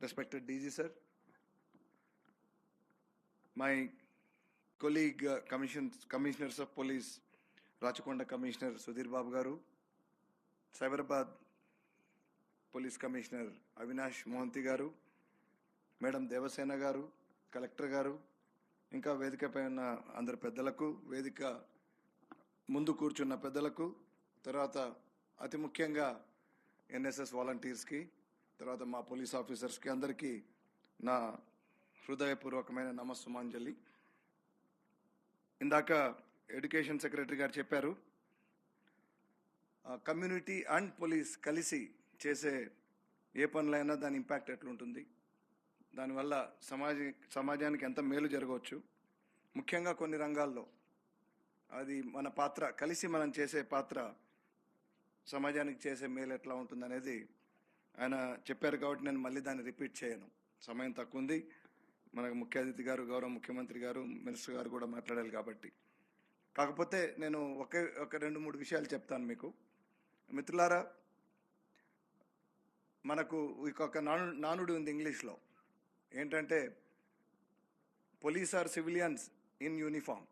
respected DG sir, my colleague commissioners of police, Rachakonda Commissioner Sudhir Babu Garu, Cyberabad Police Commissioner Avinash Mohanty Garu, Madam Devasena Garu, Collector Garu, ఇంకా వేదికపై ఉన్న అందరి పెద్దలకు, వేదిక ముందు కూర్చున్న పెద్దలకు, తర్వాత అతి ముఖ్యంగా ఎన్ఎస్ఎస్ వాలంటీర్స్కి, తర్వాత మా పోలీస్ ఆఫీసర్స్కి అందరికీ నా హృదయపూర్వకమైన నమస్సుమాంజలి. ఇందాక ఎడ్యుకేషన్ సెక్రటరీ గారు చెప్పారు, కమ్యూనిటీ అండ్ పోలీస్ కలిసి చేసే ఏ పనులైనా దాని ఇంపాక్ట్ ఎట్లుంటుంది, దానివల్ల సమాజానికి ఎంత మేలు జరగవచ్చు, ముఖ్యంగా కొన్ని రంగాల్లో అది మన పాత్ర, కలిసి మనం చేసే పాత్ర సమాజానికి చేసే మేలు ఎట్లా ఉంటుంది అనేది ఆయన చెప్పారు. కాబట్టి నేను మళ్ళీ దాన్ని రిపీట్ చేయను, సమయం తక్కువ ఉంది. మనకు ముఖ్య అతిథి గారు, గౌరవ ముఖ్యమంత్రి గారు, మినిస్టర్ గారు కూడా మాట్లాడాలి కాబట్టి. కాకపోతే నేను ఒక 2-3 విషయాలు చెప్తాను మీకు. మిత్రులారా, మనకు ఒక నానుడి ఉంది ఇంగ్లీష్లో, ఏంటంటే police are civilians in uniform,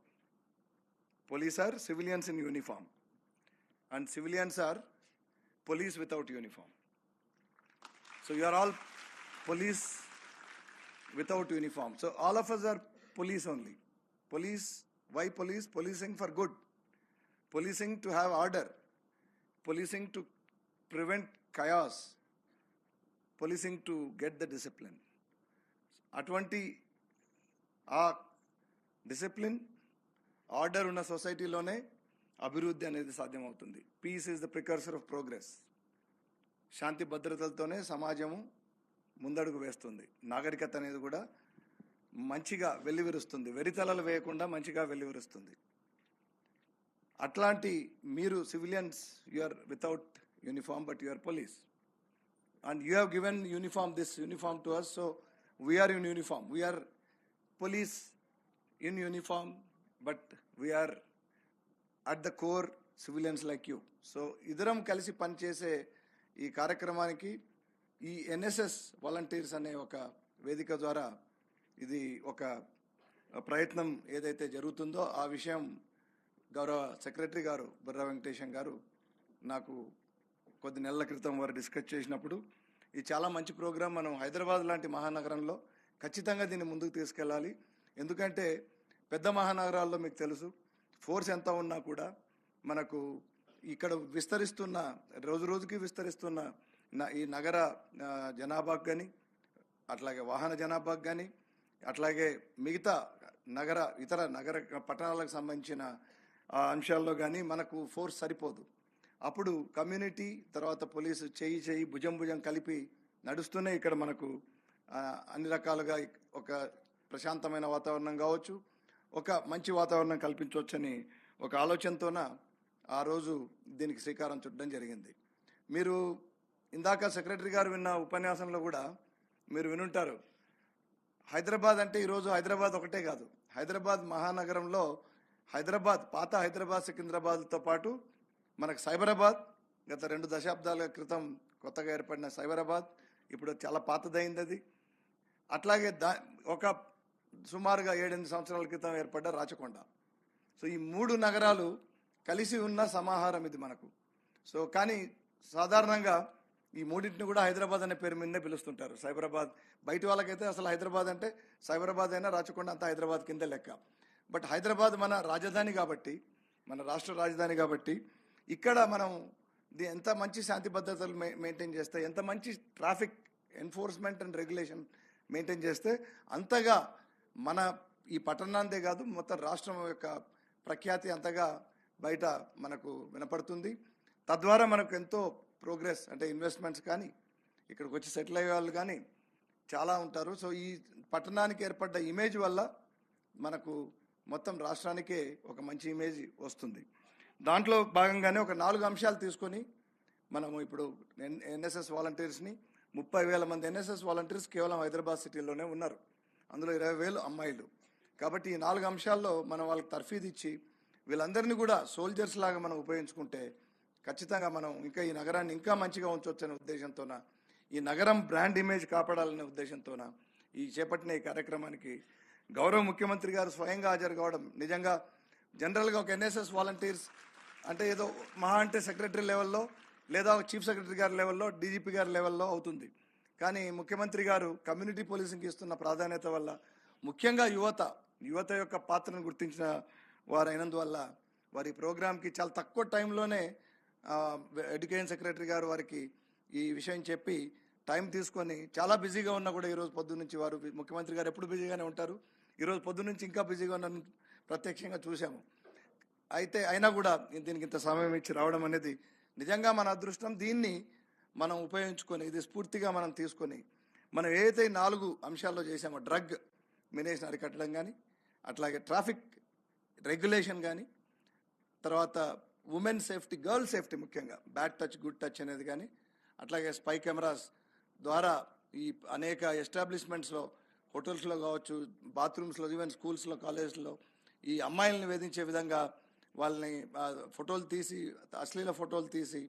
police are civilians in uniform and civilians are police without uniform. So you are all police without uniform. So all of us are police only. Police, why police? Policing for good. Policing to have order. Policing to prevent chaos. Policing to get the discipline. అటువంటి ఆ discipline, order ఉన్న సొసైటీలోనే అభివృద్ధి అనేది సాధ్యమవుతుంది. Peace is the precursor of progress. శాంతి భద్రతలతోనే సమాజము ముందడుగు వేస్తుంది. నాగరికత అనేది కూడా మంచిగా వెల్లివిరుస్తుంది, వెరితలలు వేయకుండా మంచిగా వెల్లివిరుస్తుంది. అట్లాంటి మీరు civilians, you are without uniform but you are police and you have given uniform, this uniform to us. So we are in uniform, we are police in uniform, but we are at the core civilians like you. So idaram kalisi pani chese ee కార్యక్రమానికి ఈ NSS volunteers అనే ఒక వేదిక ద్వారా ఇది ఒక ప్రయత్నం ఏదైతే జరుగుతుందో ఆ విషయం గౌరవ సెక్రటరీ గారు బుర్రా వెంకటేశం గారు నాకు కొద్ది నెలల క్రితం వారు డిస్కస్ చేసినప్పుడు, ఇది చాలా మంచి ప్రోగ్రాం, మనం హైదరాబాద్ లాంటి మహానగరంలో ఖచ్చితంగా దీన్ని ముందుకు తీసుకెళ్ళాలి. ఎందుకంటే పెద్ద మహానగరాల్లో మీకు తెలుసు, ఫోర్స్ ఎంత ఉన్నా కూడా మనకు ఇక్కడ విస్తరిస్తున్న, రోజు రోజుకి విస్తరిస్తున్న ఈ నగర జనాభాకు కానీ, అట్లాగే వాహన జనాభాకు కానీ, అట్లాగే మిగతా ఇతర నగర పట్టణాలకు సంబంధించిన అంశాల్లో కానీ మనకు ఫోర్స్ సరిపోదు. అప్పుడు కమ్యూనిటీ తర్వాత పోలీసు చేయి భుజం కలిపి నడుస్తూనే ఇక్కడ మనకు అన్ని రకాలుగా ఒక ప్రశాంతమైన వాతావరణం కావచ్చు, ఒక మంచి వాతావరణం కల్పించవచ్చని ఒక ఆలోచనతోన ఆ రోజు దీనికి శ్రీకారం చుట్టడం జరిగింది. మీరు ఇందాక సెక్రటరీ గారు విన్న ఉపన్యాసంలో కూడా మీరు వినుంటారు, హైదరాబాద్ అంటే ఈరోజు హైదరాబాద్ ఒకటే కాదు, హైదరాబాద్ మహానగరంలో హైదరాబాద్, పాత హైదరాబాద్ సికింద్రాబాద్తో పాటు మనకు సైబరాబాద్, గత 2 దశాబ్దాల క్రితం కొత్తగా ఏర్పడిన సైబరాబాద్ ఇప్పుడు చాలా పాతదైంది అది. అట్లాగే ఒక సుమారుగా 7-8 సంవత్సరాల క్రితం ఏర్పడ్డ రాచకొండ. సో ఈ 3 నగరాలు కలిసి ఉన్న సమాహారం ఇది మనకు. సో కానీ సాధారణంగా ఈ మూడింటిని కూడా హైదరాబాద్ అనే పేరు మీదనే పిలుస్తుంటారు. సైబరాబాద్ బయటి వాళ్ళకైతే అసలు హైదరాబాద్ అంటే సైబరాబాద్ అయినా రాచకొండ అంతా హైదరాబాద్ కింద లెక్క. బట్ హైదరాబాద్ మన రాజధాని కాబట్టి, మన రాష్ట్ర రాజధాని కాబట్టి ఇక్కడ మనం ఎంత మంచి శాంతి భద్రతలు మెయింటైన్ చేస్తే, ఎంత మంచి traffic enforcement and regulation maintain చేస్తే అంతగా మన ఈ పట్టణాంతే కాదు మొత్తం రాష్ట్రం యొక్క ప్రఖ్యాతి అంతగా బయట మనకు వినపడుతుంది. తద్వారా మనకు ఎంతో ప్రోగ్రెస్, అంటే ఇన్వెస్ట్మెంట్స్ కానీ, ఇక్కడికి వచ్చి సెటిల్ అయ్యే వాళ్ళు కానీ చాలా ఉంటారు. సో ఈ పట్టణానికి ఏర్పడ్డ ఇమేజ్ వల్ల మనకు మొత్తం రాష్ట్రానికే ఒక మంచి ఇమేజ్ వస్తుంది. దాంట్లో భాగంగానే ఒక 4 అంశాలు తీసుకొని మనము ఇప్పుడు ఎన్ఎస్ఎస్ వాలంటీర్స్ని 30,000 మంది ఎన్ఎస్ఎస్ వాలంటీర్స్ కేవలం హైదరాబాద్ సిటీలోనే ఉన్నారు, అందులో 20,000 అమ్మాయిలు. కాబట్టి ఈ 4 అంశాల్లో మనం వాళ్ళకి తర్ఫీదు ఇచ్చి వీళ్ళందరినీ కూడా సోల్జర్స్ లాగా మనం ఉపయోగించుకుంటే ఖచ్చితంగా మనం ఇంకా ఈ నగరాన్ని ఇంకా మంచిగా ఉంచవచ్చనే ఉద్దేశంతో ఈ నగరం బ్రాండ్ ఇమేజ్ కాపాడాలనే ఉద్దేశంతోన ఈ చేపట్టిన ఈ కార్యక్రమానికి గౌరవ ముఖ్యమంత్రి గారు స్వయంగా హాజరు కావడం నిజంగా జనరల్గా ఒక ఎన్ఎస్ఎస్ వాలంటీర్స్ అంటే ఏదో మహా అంటే సెక్రటరీ లెవెల్లో లేదా చీఫ్ సెక్రటరీ గారి లెవెల్లో డీజీపీ గారి లెవెల్లో అవుతుంది. కానీ ముఖ్యమంత్రి గారు కమ్యూనిటీ పోలీసింగ్కి ఇస్తున్న ప్రాధాన్యత వల్ల ముఖ్యంగా యువత యొక్క పాత్రను గుర్తించిన వారు అయినందువల్ల వారి ప్రోగ్రాంకి చాలా తక్కువ టైంలోనే ఎడ్యుకేషన్ సెక్రటరీ గారు వారికి ఈ విషయం చెప్పి టైం తీసుకొని చాలా బిజీగా ఉన్నా కూడా ఈరోజు పొద్దున్న నుంచి వారు ముఖ్యమంత్రి గారు ఎప్పుడు బిజీగానే ఉంటారు, ఈరోజు పొద్దున్న నుంచి ఇంకా బిజీగా ఉన్న ప్రత్యక్షంగా చూసాము. అయినా కూడా దీనికి ఇంత సమయం ఇచ్చి రావడం అనేది నిజంగా మన అదృష్టం. దీన్ని మనం ఉపయోగించుకొని ఇది స్ఫూర్తిగా మనం తీసుకొని మనం ఏదైతే 4 అంశాల్లో చేసామో డ్రగ్ మినేషన్ అరికట్టడం కానీ, అట్లాగే ట్రాఫిక్ రెగ్యులేషన్ కానీ, తర్వాత ఉమెన్ సేఫ్టీ, గర్ల్ సేఫ్టీ ముఖ్యంగా బ్యాడ్ టచ్ గుడ్ టచ్ అనేది కానీ, అట్లాగే స్పై కెమెరాస్ ద్వారా ఈ అనేక ఎస్టాబ్లిష్మెంట్స్లో హోటల్స్లో కావచ్చు, బాత్రూమ్స్లో, ఈవెన్ స్కూల్స్లో, కాలేజ్లో ఈ అమ్మాయిలను వేధించే విధంగా వాళ్ళని ఫోటోలు తీసి అశ్లీల ఫోటోలు తీసి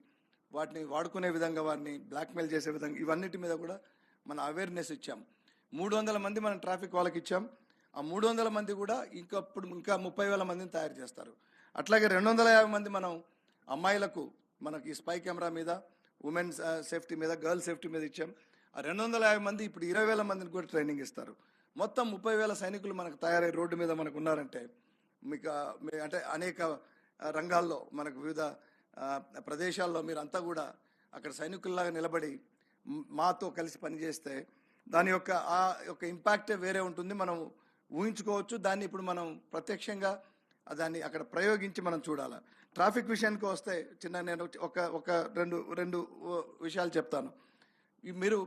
వాటిని వాడుకునే విధంగా వారిని బ్లాక్మెయిల్ చేసే విధంగా ఇవన్నిటి మీద కూడా మనం అవేర్నెస్ ఇచ్చాం. 300 మంది మనం ట్రాఫిక్ వాళ్ళకి ఇచ్చాం. ఆ 300 మంది కూడా ఇంకా 30,000 మందిని తయారు చేస్తారు. అట్లాగే 250 మంది మనం అమ్మాయిలకు మనకి స్పై కెమెరా మీద, ఉమెన్ సేఫ్టీ మీద, గర్ల్ సేఫ్టీ మీద ఇచ్చాం. ఆ 250 మంది ఇప్పుడు 20,000 మందిని కూడా ట్రైనింగ్ ఇస్తారు. మొత్తం 30,000 సైనికులు మనకు తయారై రోడ్డు మీద మనకు ఉన్నారంటే మీకు అంటే అనేక రంగాల్లో మనకు వివిధ ప్రదేశాల్లో మీరంతా కూడా అక్కడ సైనికుల్లాగా నిలబడి మాతో కలిసి పనిచేస్తే దాని యొక్క ఇంపాక్టే వేరే ఉంటుంది. మనం ఊహించుకోవచ్చు. దాన్ని ఇప్పుడు మనం ప్రత్యక్షంగా దాన్ని అక్కడ ప్రయోగించి మనం చూడాలి. ట్రాఫిక్ విషయానికి వస్తే నేను ఒక రెండు విషయాలు చెప్తాను. మీరు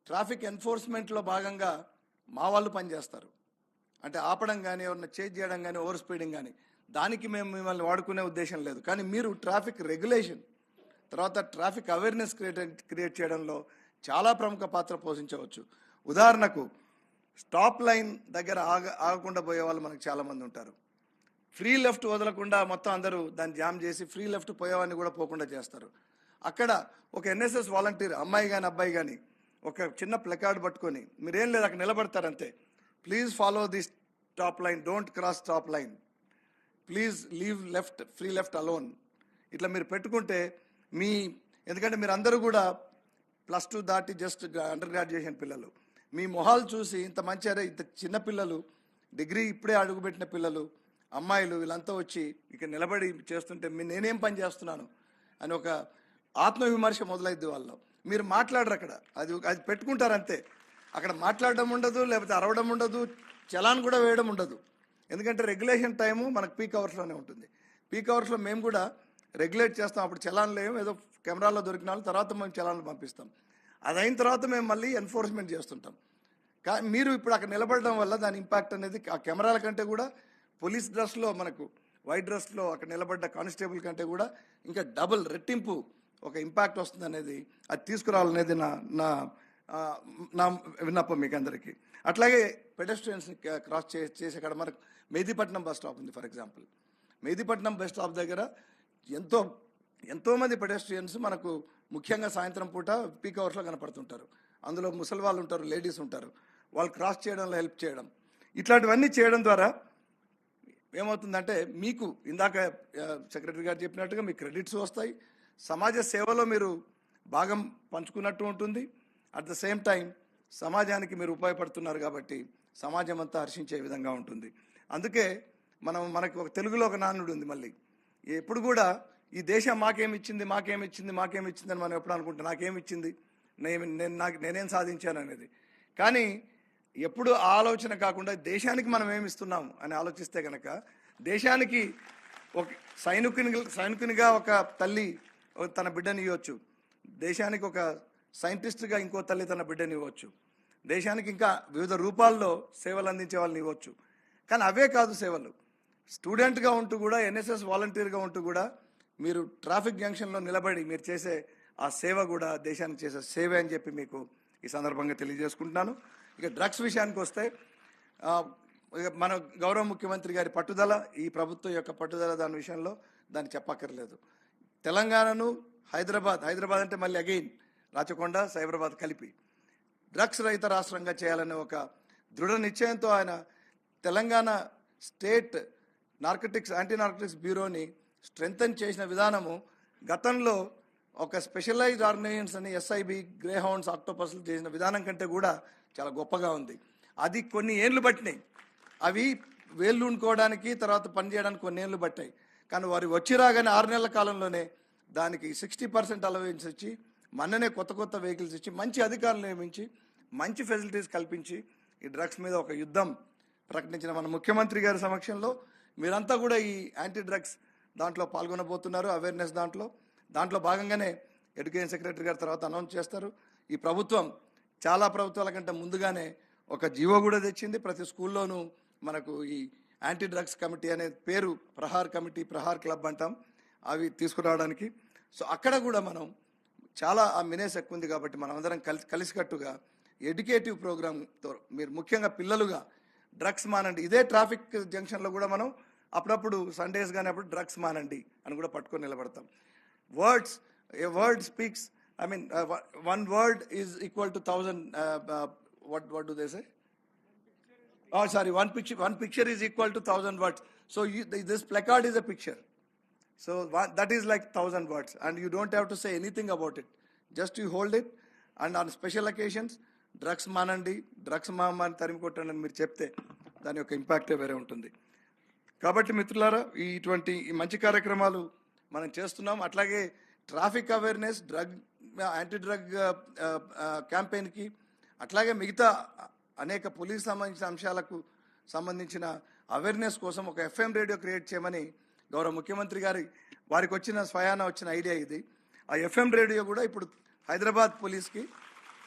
ట్రాఫిక్ ఎన్ఫోర్స్మెంట్లో భాగంగా మా వాళ్ళు పనిచేస్తారు. అంటే ఆపడం కానీ, ఎవరిని చేజ్ చేయడం కానీ, ఓవర్ స్పీడింగ్ కానీ, దానికి మేము మిమ్మల్ని వాడుకునే ఉద్దేశం లేదు. కానీ మీరు ట్రాఫిక్ రెగ్యులేషన్ తర్వాత ట్రాఫిక్ అవేర్నెస్ క్రియేట్ చేయడంలో చాలా ప్రముఖ పాత్ర పోషించవచ్చు. ఉదాహరణకు స్టాప్ లైన్ దగ్గర ఆగకుండా పోయే వాళ్ళు మనకు చాలామంది ఉంటారు. ఫ్రీ లెఫ్ట్ వదలకుండా మొత్తం అందరూ దాన్ని జామ్ చేసి ఫ్రీ లెఫ్ట్ పోయేవాడిని కూడా పోకుండా చేస్తారు. అక్కడ ఒక ఎన్ఎస్ఎస్ వాలంటీర్ అమ్మాయి కానీ అబ్బాయి కానీ ఒక చిన్న ప్లకార్డ్ పట్టుకొని మీరేం లేదు అక్కడ నిలబడతారంతే. Please follow this stop line, don't cross stop line, please leave left, free left alone. ఇట్లా మీరు పెట్టుకుంటే ఎందుకంటే మీరు అందరూ కూడా +2 దాటి జస్ట్ అండర్ గ్రాడ్యుయేషన్ పిల్లలు, మీ మొహాలు చూసి ఇంత మంచి ఇంత చిన్న పిల్లలు, డిగ్రీ ఇప్పుడే అడుగుపెట్టిన పిల్లలు, అమ్మాయిలు వీళ్ళంతా వచ్చి ఇక్కడ నిలబడి చేస్తుంటే నేనేం పని చేస్తున్నాను అని ఒక ఆత్మవిమర్శ మొదలైద్ది వాళ్ళు. మీరు మాట్లాడరు అక్కడ, అది పెట్టుకుంటారంతే. అక్కడ మాట్లాడడం ఉండదు, లేకపోతే అరవడం ఉండదు, చలాన్ కూడా వేయడం ఉండదు. ఎందుకంటే రెగ్యులేషన్ టైము మనకు పీక్ అవర్స్లోనే ఉంటుంది. పీక్ అవర్స్లో మేము కూడా రెగ్యులేట్ చేస్తాం. అప్పుడు చలాన్ లేవు, ఏదో కెమెరాలో దొరికిన వాళ్ళు తర్వాత మేము చలాన్లు పంపిస్తాం. అది అయిన తర్వాత మేము మళ్ళీ ఎన్ఫోర్స్మెంట్ చేస్తుంటాం. కానీ మీరు ఇప్పుడు అక్కడ నిలబడడం వల్ల దాని ఇంపాక్ట్ అనేది ఆ కెమెరాల కంటే కూడా పోలీస్ డ్రెస్లో మనకు వైట్ డ్రెస్లో అక్కడ నిలబడ్డ కానిస్టేబుల్ కంటే కూడా ఇంకా డబుల్ రెట్టింపు ఒక ఇంపాక్ట్ వస్తుంది అనేది అది తీసుకురావాలనేది నా విన్నపం మీకు అందరికీ. అట్లాగే పెడెస్ట్రియన్స్ని క్రాస్ చేసే కాడ మనకు మెహదీపట్నం బస్ స్టాప్ ఉంది. For example Mehdipatnam bus stop దగ్గర ఎంతోమంది పెడెస్ట్రియన్స్ మనకు ముఖ్యంగా సాయంత్రం పూట పీక్ అవర్స్లో కనపడుతుంటారు. అందులో ముసలి వాళ్ళు ఉంటారు, లేడీస్ ఉంటారు. వాళ్ళు క్రాస్ చేయడంలో హెల్ప్ చేయడం, ఇట్లాంటివన్నీ చేయడం ద్వారా ఏమవుతుందంటే మీకు ఇందాక సెక్రటరీ గారు చెప్పినట్టుగా మీకు క్రెడిట్స్ వస్తాయి, సమాజ సేవలో మీరు భాగం పంచుకున్నట్టు ఉంటుంది. అట్ ద సేమ్ టైం సమాజానికి మీరు ఉపయోగపడుతున్నారు కాబట్టి సమాజం అంతా హర్షించే విధంగా ఉంటుంది. అందుకే మనకు ఒక తెలుగులో ఒక నానుడు ఉంది, మళ్ళీ ఎప్పుడు కూడా ఈ దేశం మాకేమిచ్చింది అని మనం ఎప్పుడు అనుకుంటాం, నాకేమిచ్చింది, నేనేం సాధించాను అనేది. కానీ ఎప్పుడు ఆలోచన కాకుండా దేశానికి మనం ఏమిస్తున్నాం అని ఆలోచిస్తే కనుక దేశానికి ఒక సైనికునిగా ఒక తల్లి తన బిడ్డని ఇవ్వచ్చు, దేశానికి ఒక సైంటిస్ట్గా ఇంకో తల్లి తన బిడ్డని ఇవ్వచ్చు, దేశానికి ఇంకా వివిధ రూపాల్లో సేవలు అందించే వాళ్ళని ఇవ్వచ్చు. కానీ అవే కాదు సేవలు. స్టూడెంట్గా ఉంటూ కూడా, ఎన్ఎస్ఎస్ వాలంటీర్గా ఉంటూ కూడా మీరు ట్రాఫిక్ జంక్షన్లో నిలబడి మీరు చేసే ఆ సేవ కూడా దేశానికి చేసే సేవే అని చెప్పి మీకు ఈ సందర్భంగా తెలియజేసుకుంటున్నాను. ఇక డ్రగ్స్ విషయానికి వస్తే మన గౌరవ ముఖ్యమంత్రి గారి పట్టుదల, ఈ ప్రభుత్వం యొక్క పట్టుదల దాని విషయంలో దాన్ని చెప్పక్కర్లేదు. తెలంగాణను హైదరాబాద్ అంటే మళ్ళీ అగైన్ రాచకొండ సైబరాబాద్ కలిపి డ్రగ్స్ రహిత రాష్ట్రంగా చేయాలనే ఒక దృఢ నిశ్చయంతో ఆయన తెలంగాణ స్టేట్ యాంటీ నార్కటిక్స్ బ్యూరోని స్ట్రెంగ్తన్ చేసిన విధానము గతంలో ఒక స్పెషలైజ్డ్ ఆర్గనైజేషన్స్ అని ఎస్ఐబి, గ్రే హౌండ్స్, ఆక్టోపస్లు చేసిన విధానం కంటే కూడా చాలా గొప్పగా ఉంది. అది కొన్ని ఏళ్ళు పట్టినాయి. అవి వేళ్ళు ఉండుకోవడానికి తర్వాత పనిచేయడానికి కొన్ని ఏళ్ళు పట్టాయి. కానీ వారు వచ్చి రాగానే 6 నెలల కాలంలోనే దానికి 60% అలవెన్స్ ఇచ్చి మొన్ననే కొత్త వెహికల్స్ ఇచ్చి మంచి అధికారులు నియమించి మంచి ఫెసిలిటీస్ కల్పించి ఈ డ్రగ్స్ మీద ఒక యుద్ధం ప్రకటించిన మన ముఖ్యమంత్రి గారి సమక్షంలో మీరంతా కూడా ఈ యాంటీ డ్రగ్స్ దాంట్లో పాల్గొనబోతున్నారు. అవేర్నెస్ దాంట్లో భాగంగానే ఎడ్యుకేషన్ సెక్రటరీ గారు తర్వాత అనౌన్స్ చేస్తారు. ఈ ప్రభుత్వం చాలా ప్రభుత్వాల కంటే ముందుగానే ఒక జీవో కూడా తెచ్చింది. ప్రతి స్కూల్లోనూ మనకు ఈ యాంటీ డ్రగ్స్ కమిటీ అనే పేరు ప్రహార్ కమిటీ, ప్రహార్ క్లబ్ అంటాం, అవి తీసుకురావడానికి. సో అక్కడ కూడా మనం చాలా ఆ మినేస్ ఎక్కువ ఉంది కాబట్టి మనం అందరం కలిసికట్టుగా ఎడ్యుకేటివ్ ప్రోగ్రామ్తో మీరు ముఖ్యంగా పిల్లలుగా డ్రగ్స్ మానండి. ఇదే ట్రాఫిక్ జంక్షన్లో కూడా మనం అప్పుడప్పుడు సండేస్ కానీ అప్పుడు డ్రగ్స్ మానండి అని కూడా పట్టుకొని నిలబడతాం. A word speaks, I mean, one word is equal to 1,000, what do they say? Oh, sorry, one picture is equal to 1,000 words. So this placard is a picture. So that is like 1,000 words, and you don't have to say anything about it. Just you hold it, and on special occasions, drugs manandi, drugs mahamani tarimi kottandi అని మీరు చెప్తే దాని యొక్క ఇంపాక్టే వేరే ఉంటుంది. కాబట్టి మిత్రులారా, ఇటువంటి మంచి కార్యక్రమాలు మనం చేస్తున్నాం. అట్లాగే ట్రాఫిక్ అవేర్నెస్, యాంటీ డ్రగ్ క్యాంపెయిన్కి, అట్లాగే మిగతా అనేక పోలీస్ సంబంధించిన అంశాలకు సంబంధించిన అవేర్నెస్ కోసం ఒక FM రేడియో క్రియేట్ చేయమని గౌరవ ముఖ్యమంత్రి వారికి స్వయాన వచ్చిన ఐడియా ఇది. ఆ FM రేడియో కూడా ఇప్పుడు హైదరాబాద్ పోలీస్కి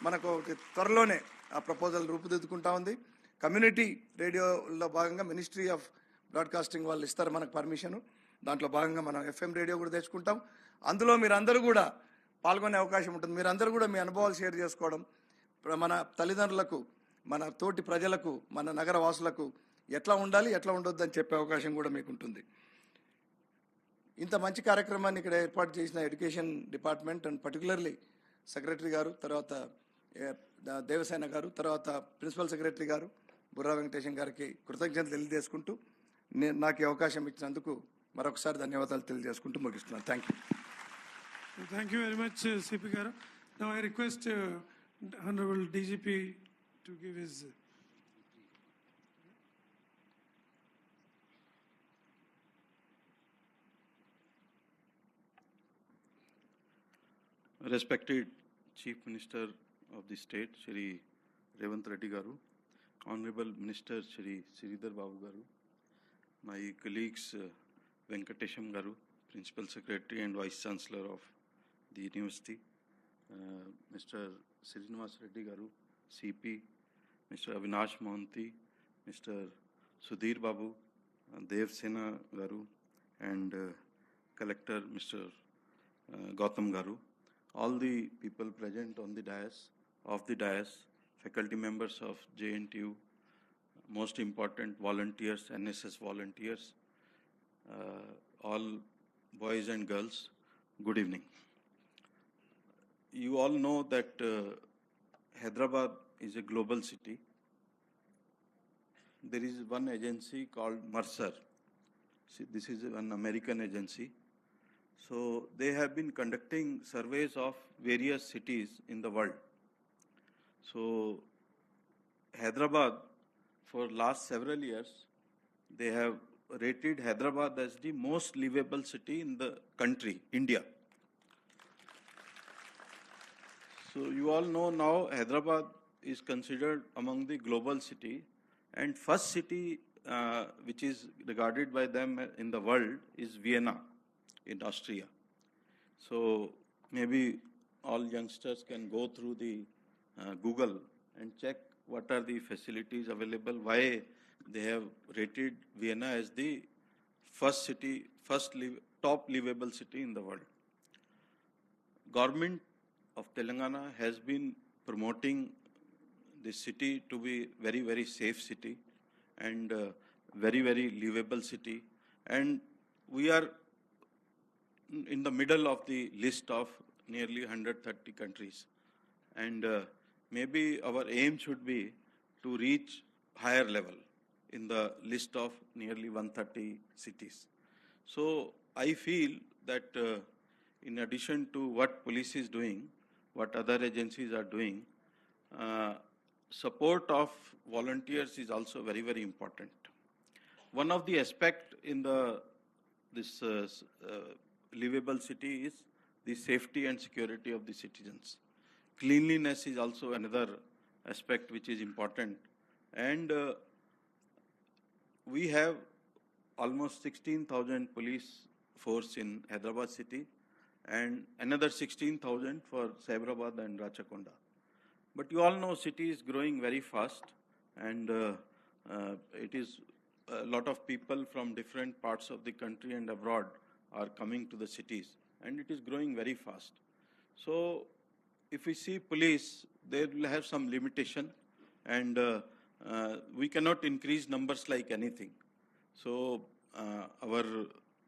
మనకు త్వరలోనే ఆ ప్రపోజల్ రూపుదిద్దుకుంటా ఉంది. కమ్యూనిటీ రేడియోలో భాగంగా మినిస్ట్రీ ఆఫ్ బ్రాడ్కాస్టింగ్ వాళ్ళు ఇస్తారు మనకు పర్మిషను. దాంట్లో భాగంగా మనం FM రేడియో కూడా తెచ్చుకుంటాం. అందులో మీరందరూ కూడా పాల్గొనే అవకాశం ఉంటుంది. మీరందరూ కూడా మీ అనుభవాలు షేర్ చేసుకోవడం, మన తల్లిదండ్రులకు, మన తోటి ప్రజలకు, మన నగర వాసులకు ఎట్లా ఉండాలి, ఎట్లా ఉండొద్దు అని చెప్పే అవకాశం కూడా మీకు ఉంటుంది. ఇంత మంచి కార్యక్రమాన్ని ఇక్కడ ఏర్పాటు చేసిన education department and particularly secretary గారు, తర్వాత దేవసేన గారు, తర్వాత ప్రిన్సిపల్ సెక్రటరీ గారు బుర్రా వెంకటేశం గారికి కృతజ్ఞతలు తెలియజేసుకుంటూ నాకు ఈ అవకాశం ఇచ్చినందుకు మరొకసారి ధన్యవాదాలు తెలియజేసుకుంటూ ముగిస్తున్నాను. Thank you. Thank you very much, CP Garu. Now I request Honorable DGP to give his. Respected Chief Minister of the State, Shri Revanth Reddy Garu, Honorable Minister Shri Sridhar Babu Garu, my colleagues Venkatesham Garu, Principal Secretary and Vice Chancellor of the University, Mr. Srinivas Reddy Garu, CP, Mr. Avinash Mohanty, Mr. Sudhir Babu, Dev Sena Garu, and Collector Mr. Gautam Garu, all the people present on the dais, faculty members of JNTU, most important volunteers, NSS volunteers, all boys and girls, good evening. You all know that Hyderabad is a global city. There is one agency called Mercer. See, this is an American agency. So they have been conducting surveys of various cities in the world. So Hyderabad, for last several years, they have rated Hyderabad as the most livable city in the country, India. So you all know now Hyderabad is considered among the global city, and first city which is regarded by them in the world is Vienna in Austria. So maybe all youngsters can go through the Google and check what are the facilities available, why they have rated Vienna as the top livable city in the world. Government of Telangana has been promoting this city to be very, very safe city and very, very livable city. And we are in the middle of the list of nearly 130 countries. And maybe our aim should be to reach higher level in the list of nearly 130 cities. So I feel that in addition to what police is doing, what other agencies are doing, support of volunteers is also very, very important. One of the aspect in this livable city is the safety and security of the citizens. Cleanliness is also another aspect which is important. And we have almost 16,000 police force in Hyderabad city and another 16,000 for Cyberabad and Rachakonda. But you all know city is growing very fast, and it is a lot of people from different parts of the country and abroad are coming to the cities, and it is growing very fast. So if we see police, they will have some limitation, and we cannot increase numbers like anything. So our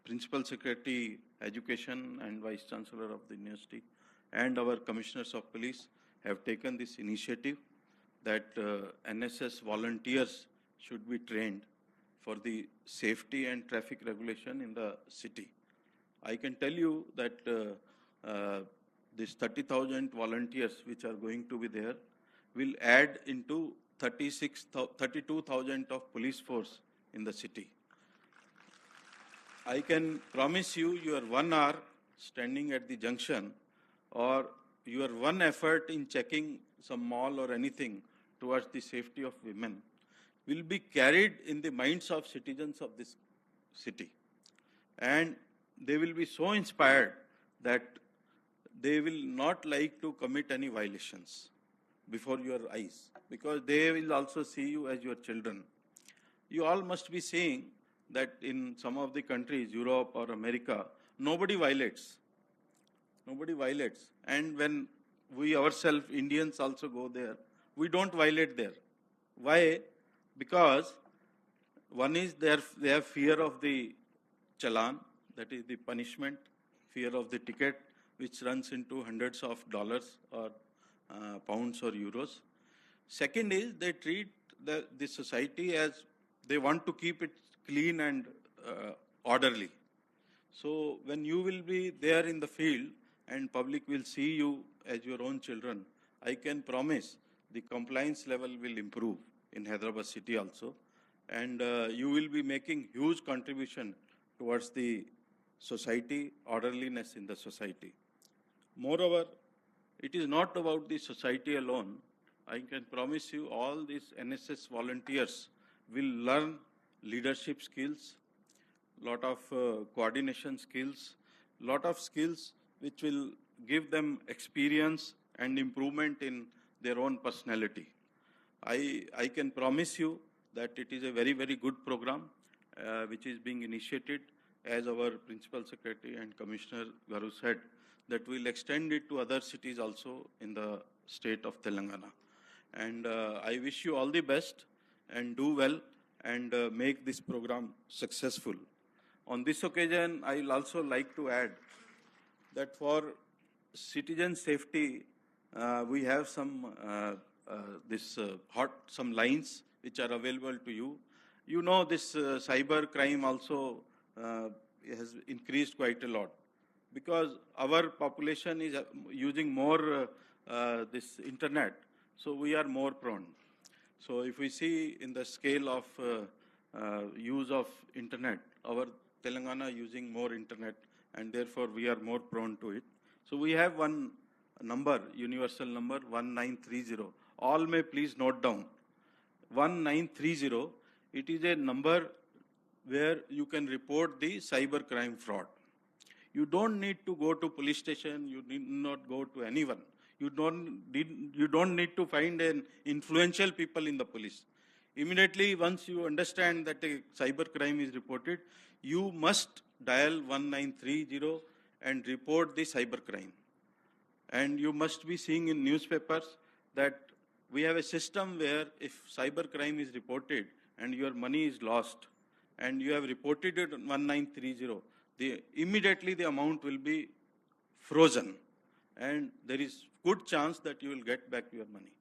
Principal Secretary Education and Vice Chancellor of the University and our Commissioners of Police have taken this initiative that NSS volunteers should be trained for the safety and traffic regulation in the city. I can tell you that this 30,000 volunteers which are going to be there will add into 32,000 of police force in the city. I can promise you your 1 hour standing at the junction or your one effort in checking some mall or anything towards the safety of women will be carried in the minds of citizens of this city. And they will be so inspired that they will not like to commit any violations before your eyes, because they will also see you as your children. You all must be seeing that in some of the countries, Europe or America, nobody violates. Nobody violates. And when we ourselves, Indians, also go there, we don't violate there. Why? Because one is they have fear of the challan, that is the punishment, fear of the ticket, which runs into hundreds of dollars or pounds or euros. Second is they treat the society as they want to keep it clean and orderly. So when you will be there in the field and public will see you as your own children, I can promise the compliance level will improve in Hyderabad city also, and you will be making huge contribution towards the society, orderliness in the society. Moreover, it is not about the society alone. I can promise you all these NSS volunteers will learn leadership skills, lot of coordination skills, lot of skills which will give them experience and improvement in their own personality. I can promise you that it is a very, very good program which is being initiated, as our Principal Secretary and Commissioner Garu said, that we'll extend it to other cities also in the state of Telangana. And I wish you all the best and do well and make this program successful. On this occasion, I will also like to add that for citizen safety, we have some some lines which are available to you. You know, this cyber crime also has increased quite a lot, because our population is using more this internet, so we are more prone. So if we see in the scale of use of internet, our Telangana using more internet, and therefore we are more prone to it. So we have one number, universal number 1930. All may please note down. 1930, it is a number where you can report the cyber crime fraud. You don't need to go to police station, you need not go to anyone. You don't need to find an influential people in the police. Immediately, once you understand that a cyber crime is reported, you must dial 1930 and report the cyber crime. And you must be seeing in newspapers that we have a system where if cyber crime is reported and your money is lost and you have reported it on 1930, immediately the amount will be frozen and there is good chance that you will get back your money.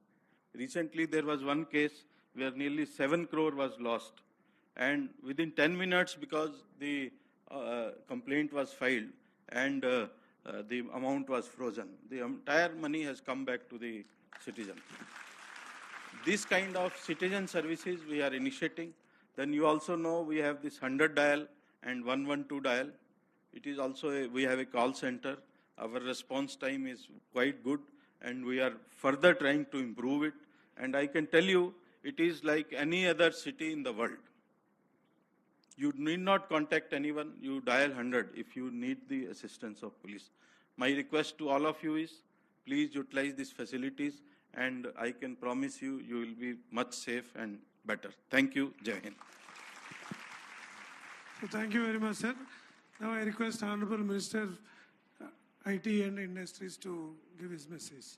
Recently, there was one case where nearly 7 crore was lost, and within 10 minutes, because the complaint was filed and the amount was frozen, the entire money has come back to the citizen. This kind of citizen services we are initiating. Then you also know we have this 100 dial and 112 dial. It is also we have a call center. Our response time is quite good, and we are further trying to improve it. And I can tell you, it is like any other city in the world. You need not contact anyone. You dial 100 if you need the assistance of police. My request to all of you is, please utilize these facilities, and I can promise you, you will be much safe and better. Thank you. Jai Hind. So thank you very much, sir. Now I request Honorable Minister IT and Industries to give his message.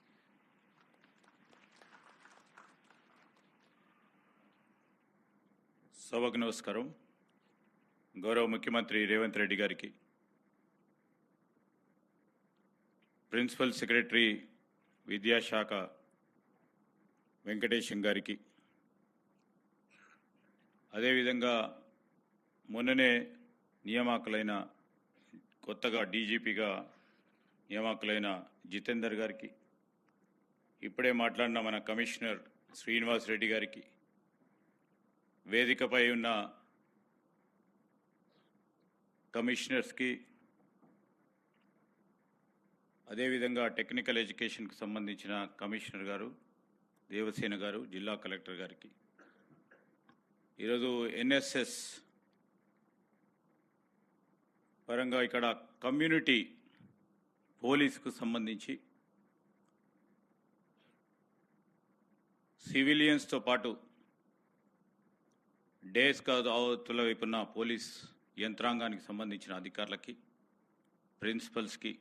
సభకు నమస్కారం. గౌరవ ముఖ్యమంత్రి రేవంత్ రెడ్డి గారికి, principal secretary విద్యాశాఖ వెంకటేశం గారికి, అదేవిధంగా మొన్ననే నియామకులైన కొత్తగా డీజీపీగా నియామకులైన జితేందర్ గారికి, ఇప్పుడే మాట్లాడిన మన కమిషనర్ శ్రీనివాస్ రెడ్డి గారికి, వేదికపై ఉన్న కమిషనర్స్కి, అదేవిధంగా టెక్నికల్ ఎడ్యుకేషన్కి సంబంధించిన కమిషనర్ గారు దేవసేన గారు, జిల్లా కలెక్టర్ గారికి, ఈరోజు ఎన్ఎస్ఎస్ పరంగా ఇక్కడ కమ్యూనిటీ పోలీసుకు సంబంధించి సివిలియన్స్తో పాటు డేస్ అవతల వైపున్న పోలీస్ యంత్రాంగానికి సంబంధించిన అధికారులకి, ప్రిన్సిపల్స్కి,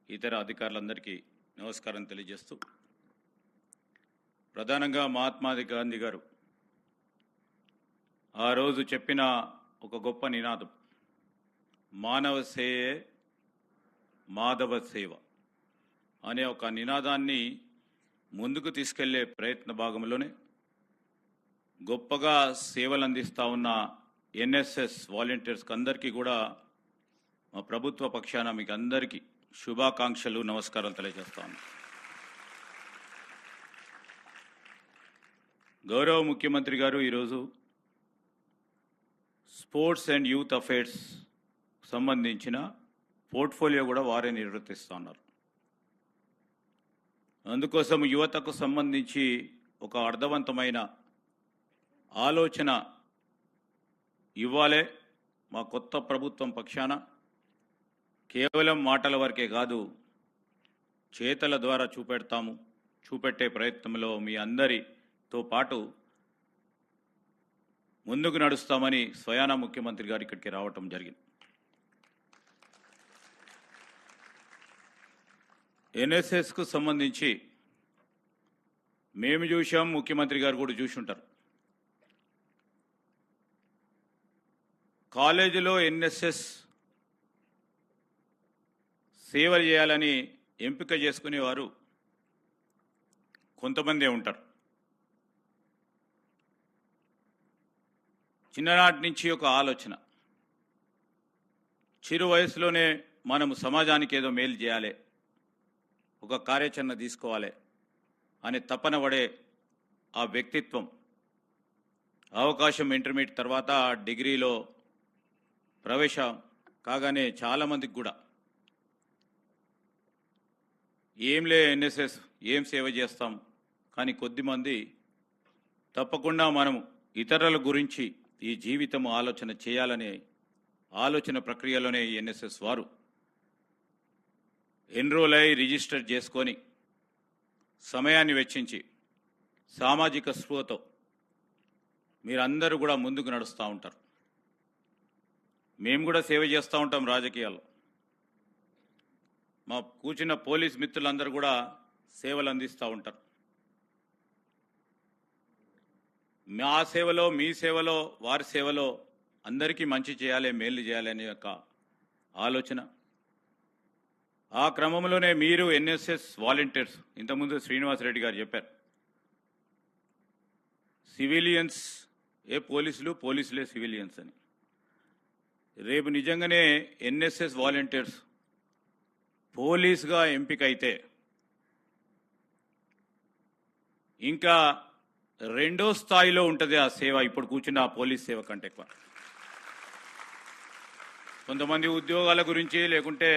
ఇతర అధికారులందరికీ నమస్కారం తెలియజేస్తూ, ప్రధానంగా మహాత్మా గాంధీ గారు ఆ రోజు చెప్పిన ఒక గొప్ప నినాదం, మానవ సేయే మాధవ సేవ అనే ఒక నినాదాన్ని ముందుకు తీసుకెళ్లే ప్రయత్న భాగంలోనే గొప్పగా సేవలు అందిస్తూ ఉన్న ఎన్ఎస్ఎస్ వాలంటీర్స్కి అందరికీ కూడా మా ప్రభుత్వ పక్షాన మీకు అందరికీ శుభాకాంక్షలు, నమస్కారాలు తెలియజేస్తాను. గౌరవ ముఖ్యమంత్రి గారు ఈరోజు స్పోర్ట్స్ అండ్ యూత్ అఫైర్స్ సంబంధించిన పోర్ట్ఫోలియో కూడా వారే నిర్వర్తిస్తున్నారు. అందుకోసం యువతకు సంబంధించి ఒక అర్థవంతమైన ఆలోచన ఇవ్వాలే మా కొత్త ప్రభుత్వం పక్షాన. కేవలం మాటల వరకే కాదు, చేతల ద్వారా చూపెట్టే ప్రయత్నంలో మీ అందరితో పాటు ముందుకు నడుస్తామని స్వయాన ముఖ్యమంత్రి గారు ఇక్కడికి రావటం జరిగింది. ఎన్ఎస్ఎస్కు సంబంధించి మేము చూసాం, ముఖ్యమంత్రి గారు కూడా చూసుంటారు. కాలేజీలో ఎన్ఎస్ఎస్ సేవలు చేయాలని ఎంపిక చేసుకునేవారు కొంతమందే ఉంటారు. చిన్ననాటి నుంచి ఒక ఆలోచన, చిరు వయసులోనే మనము సమాజానికి ఏదో మేలు చేయాలి, ఒక కార్యాచరణ తీసుకోవాలి అనే తపన పడే ఆ వ్యక్తిత్వం, అవకాశం ఇంటర్మీడియట్ తర్వాత డిగ్రీలో ప్రవేశం కాగానే చాలామందికి కూడా ఏంలే ఎన్ఎస్ఎస్ ఏం సేవ చేస్తాం, కానీ కొద్దిమంది తప్పకుండా మనము ఇతరుల గురించి ఈ జీవితం ఆలోచన చేయాలనే ఆలోచన ప్రక్రియలోనే ఎన్ఎస్ఎస్ వారు ఎన్రోల్ అయి రిజిస్టర్ చేసుకొని సమయాన్ని వెచ్చించి సామాజిక స్పృహతో మీరందరూ కూడా ముందుకు నడుస్తూ ఉంటారు. మేము కూడా సేవ చేస్తూ ఉంటాం రాజకీయాల్లో. మా కూర్చున్న పోలీస్ మిత్రులందరూ కూడా సేవలు అందిస్తూ ఉంటారు. మా సేవలో, మీ సేవలో, వారి సేవలో అందరికీ మంచి చేయాలి, మేలు చేయాలి అనే యొక్క ఆలోచన, ఆ క్రమంలోనే మీరు ఎన్ఎస్ఎస్ వాలంటీర్స్ ఇంతకుముందు శ్రీనివాసరెడ్డి గారు చెప్పారు, సివిలియన్స్ పోలీసులు, పోలీసులే సివిలియన్స్ అని. రేపు నిజంగానే ఎన్ఎస్ఎస్ వాలంటీర్స్ పోలీసుగా ఎంపికైతే ఇంకా రెండో స్థాయిలో ఉంటుంది ఆ సేవ, ఇప్పుడు కూర్చున్న ఆ పోలీస్ సేవ కంటే ఎక్కువ. కొంతమంది ఉద్యోగాల గురించి లేకుంటే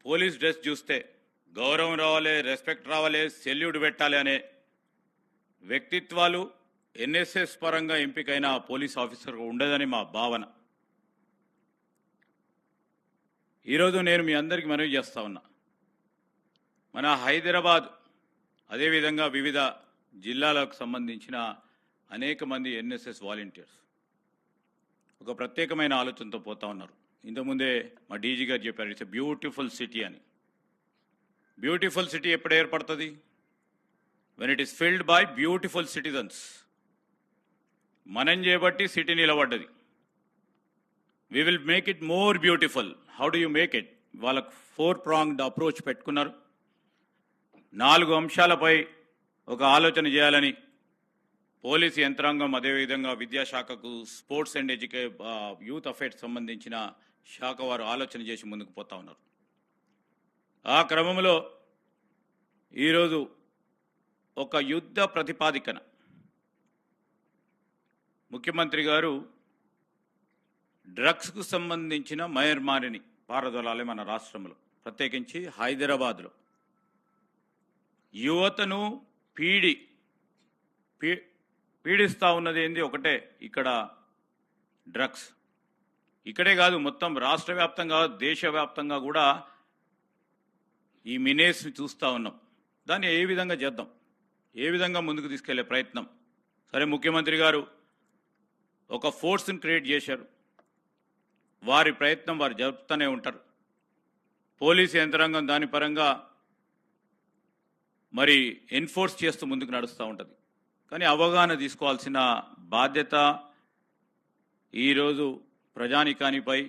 పోలీస్ డ్రెస్ చూస్తే గౌరవం రావాలి, రెస్పెక్ట్ రావాలి, సెల్యూట్ పెట్టాలి అనే వ్యక్తిత్వాలు ఎన్ఎస్ఎస్ పరంగా ఎంపికైన పోలీస్ ఆఫీసర్ ఉండదని మా భావన. ఈరోజు నేను మీ అందరికీ మనవి చేస్తా ఉన్నా, మన హైదరాబాద్ అదేవిధంగా వివిధ జిల్లాలకు సంబంధించిన అనేక మంది ఎన్ఎస్ఎస్ వాలంటీర్స్ ఒక ప్రత్యేకమైన ఆలోచనతో పోతా ఉన్నారు. ఇంతకుముందే మా డీజీ గారు చెప్పారు, ఇట్స్ ఎ బ్యూటిఫుల్ సిటీ అని. బ్యూటిఫుల్ సిటీ ఎప్పుడు ఏర్పడుతుంది? When it is filled by beautiful citizens. మనం చేయబట్టి సిటీ నిలబడ్డది. We will make it more beautiful. How do you make it? వాళ్ళకు 4 ప్రాంగ్డ్ అప్రోచ్ పెట్టుకున్నారు. 4 అంశాలపై ఒక ఆలోచన చేయాలని పోలీసు యంత్రాంగం, అదేవిధంగా విద్యాశాఖకు, స్పోర్ట్స్ అండ్ యూత్ అఫేర్స్ సంబంధించిన శాఖ వారు ఆలోచన చేసి ముందుకు పోతా ఉన్నారు. ఆ క్రమంలో ఈరోజు ఒక యుద్ధ ప్రతిపాదికన ముఖ్యమంత్రి గారు డ్రగ్స్కు సంబంధించిన మయర్మారిని పారదోలాలి మన రాష్ట్రంలో, ప్రత్యేకించి హైదరాబాద్లో. యువతను పీడిస్తూ ఉన్నది ఏంది? ఒకటే, ఇక్కడ డ్రగ్స్. ఇక్కడే కాదు, మొత్తం రాష్ట్ర వ్యాప్తంగా, దేశవ్యాప్తంగా కూడా ఈ మినేస్ చూస్తూ ఉన్నాం. దాన్ని ఏ విధంగా చేద్దాం, ఏ విధంగా ముందుకు తీసుకెళ్లే ప్రయత్నం. సరే, ముఖ్యమంత్రి గారు ఒక ఫోర్స్ని క్రియేట్ చేశారు. వారి ప్రయత్నం వారు జరుపుతూనే ఉంటారు. పోలీసు యంత్రాంగం దాని పరంగా మరి ఎన్ఫోర్స్ చేస్తూ ముందుకు నడుస్తూ ఉంటుంది. కానీ అవగాహన తీసుకోవాల్సిన బాధ్యత ఈరోజు ప్రజానికానిపై,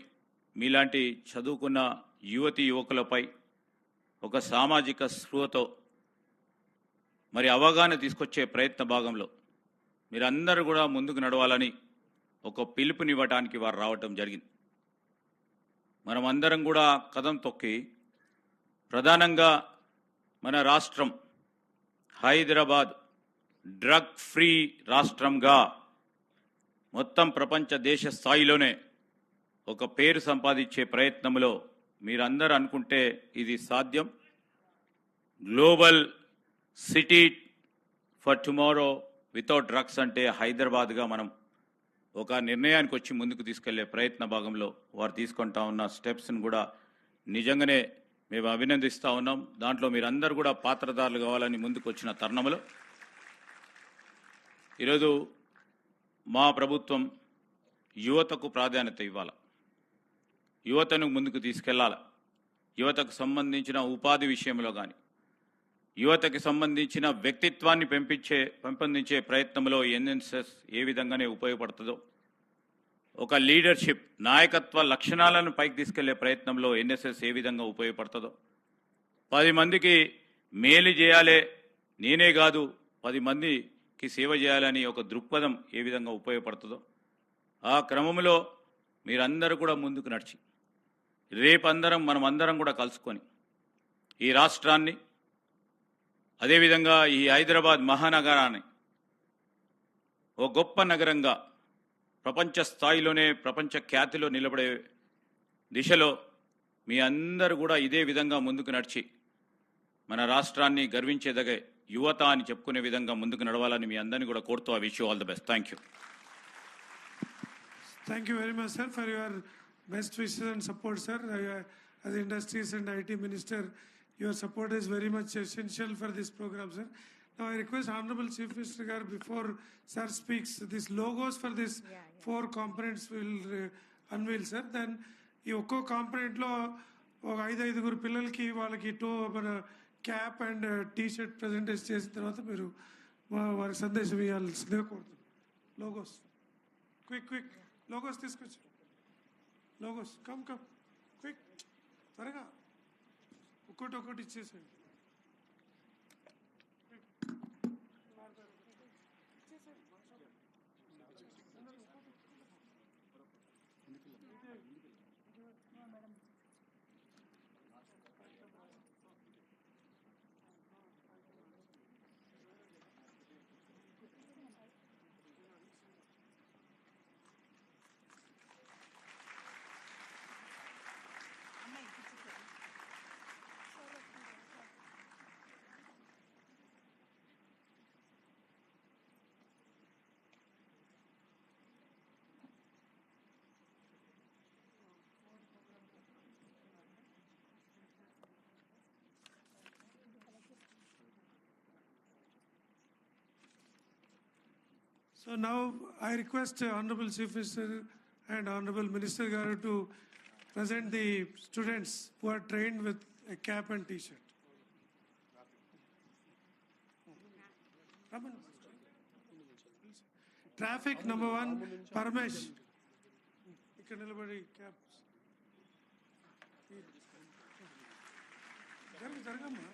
మీలాంటి చదువుకున్న యువతి యువకులపై ఒక సామాజిక స్పృహతో మరి అవగాహన తీసుకొచ్చే ప్రయత్న భాగంలో మీరందరూ కూడా ముందుకు నడవాలని ఒక పిలుపునివ్వడానికి వారు రావటం జరిగింది. మనం అందరం కూడా కదం తొక్కి ప్రధానంగా మన రాష్ట్రం హైదరాబాద్ డ్రగ్ ఫ్రీ రాష్ట్రంగా మొత్తం ప్రపంచ దేశ స్థాయిలోనే ఒక పేరు సంపాదించే ప్రయత్నంలో మీరందరూ అనుకుంటే ఇది సాధ్యం. Global city for tomorrow without drugs అంటే హైదరాబాద్గా మనం ఒక నిర్ణయానికి వచ్చి ముందుకు తీసుకెళ్లే ప్రయత్న భాగంలో వారు తీసుకుంటా ఉన్న స్టెప్స్ని కూడా నిజంగానే మేము అభినందిస్తూ ఉన్నాం. దాంట్లో మీరందరూ కూడా పాత్రదారులు కావాలని ముందుకు వచ్చిన తరుణంలో ఈరోజు మా ప్రభుత్వం యువతకు ప్రాధాన్యత ఇవ్వాలి, యువతను ముందుకు తీసుకెళ్లాలి. యువతకు సంబంధించిన ఉపాధి విషయంలో కానీ, యువతకి సంబంధించిన వ్యక్తిత్వాన్ని పెంపొందించే ప్రయత్నంలో ఎన్ఎస్ఎస్ ఏ విధంగానే ఉపయోగపడుతుందో, ఒక లీడర్షిప్ నాయకత్వ లక్షణాలను పైకి తీసుకెళ్లే ప్రయత్నంలో ఎన్ఎస్ఎస్ ఏ విధంగా ఉపయోగపడుతుందో, 10 మందికి మేలు చేయాలి, నేనే కాదు 10 మందికి సేవ చేయాలని ఒక దృక్పథం ఏ విధంగా ఉపయోగపడుతుందో, ఆ క్రమంలో మీరందరూ కూడా ముందుకు నడిచి మనమందరం కూడా కలుసుకొని ఈ రాష్ట్రాన్ని, అదేవిధంగా ఈ హైదరాబాద్ మహానగరాన్ని ఒక గొప్ప నగరంగా ప్రపంచ స్థాయిలోనే, ప్రపంచ ఖ్యాతిలో నిలబడే దిశలో మీ అందరూ కూడా ఇదే విధంగా ముందుకు నడిచి మన రాష్ట్రాన్ని గర్వించేదగే యువత అని చెప్పుకునే విధంగా ముందుకు నడవాలని మీ అందరినీ కూడా కోరుతూ I wish you all the best. Thank you. Thank you very much, sir, for your best wishes and support, sir. As Industries and IT Minister, your support is very much essential for this program, sir. Now, I request Honorable Chief Minister Gar, before sir speaks, these logos for this 4 components will unveil, sir. Then, ఈ ఒక్కో కాంపనెంట్లో ఒక 5 పిల్లలకి వాళ్ళకి మన cap and T shirt presentation చేసిన తర్వాత మీరు వారికి సందేశం ఇవ్వాల్సిందిగా కోరుతున్నాం. లోగోస్ క్విక్ లోగోస్ తీసుకొచ్చి, లోగోస్ కమ్ క్విక్ త్వరగా. ఒకటి ఇచ్చేసేయండి. So now I request Honorable Chief Minister and Honorable Minister Garu to present the students who are trained with a cap and T-shirt. Raman. Traffic number 1, Parmesh. ఇక్కడ నిలబడి caps జరగమ్మా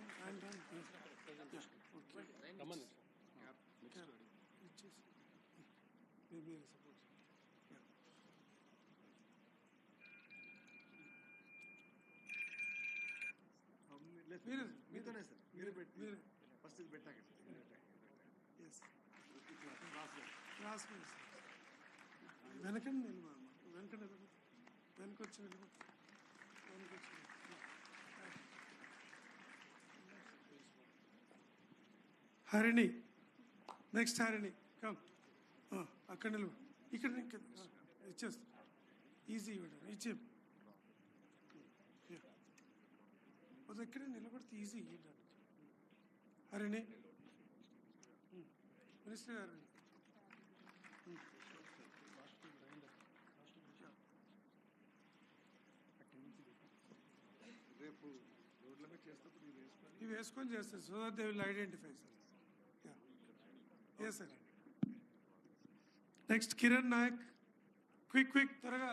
ఆయన మీతోనే sir మీరు పెట్టి first ఇది పెట్టాక వెనకండి నిలబడమ్మా వెనక నిలబడి వెనకొచ్చి నిలబడి వెనకొచ్చి హరిణి నెక్స్ట్ హరిణి కమ్ అక్కడ నిలబడి ఇక్కడ ఇచ్చేస్తా ఈజీ ఇవ్వడం ఇచ్చే అది ఎక్కడే నిలబడితే ఈజీ ఇవ్వడానికి హరిణి మినిస్టర్ గారు రేపు రోడ్ల మీద చేసేటప్పుడు ఇవి వేసుకొని చేస్తారు so that they will identify sir yes sir next Kiran Nayak quick త్వరగా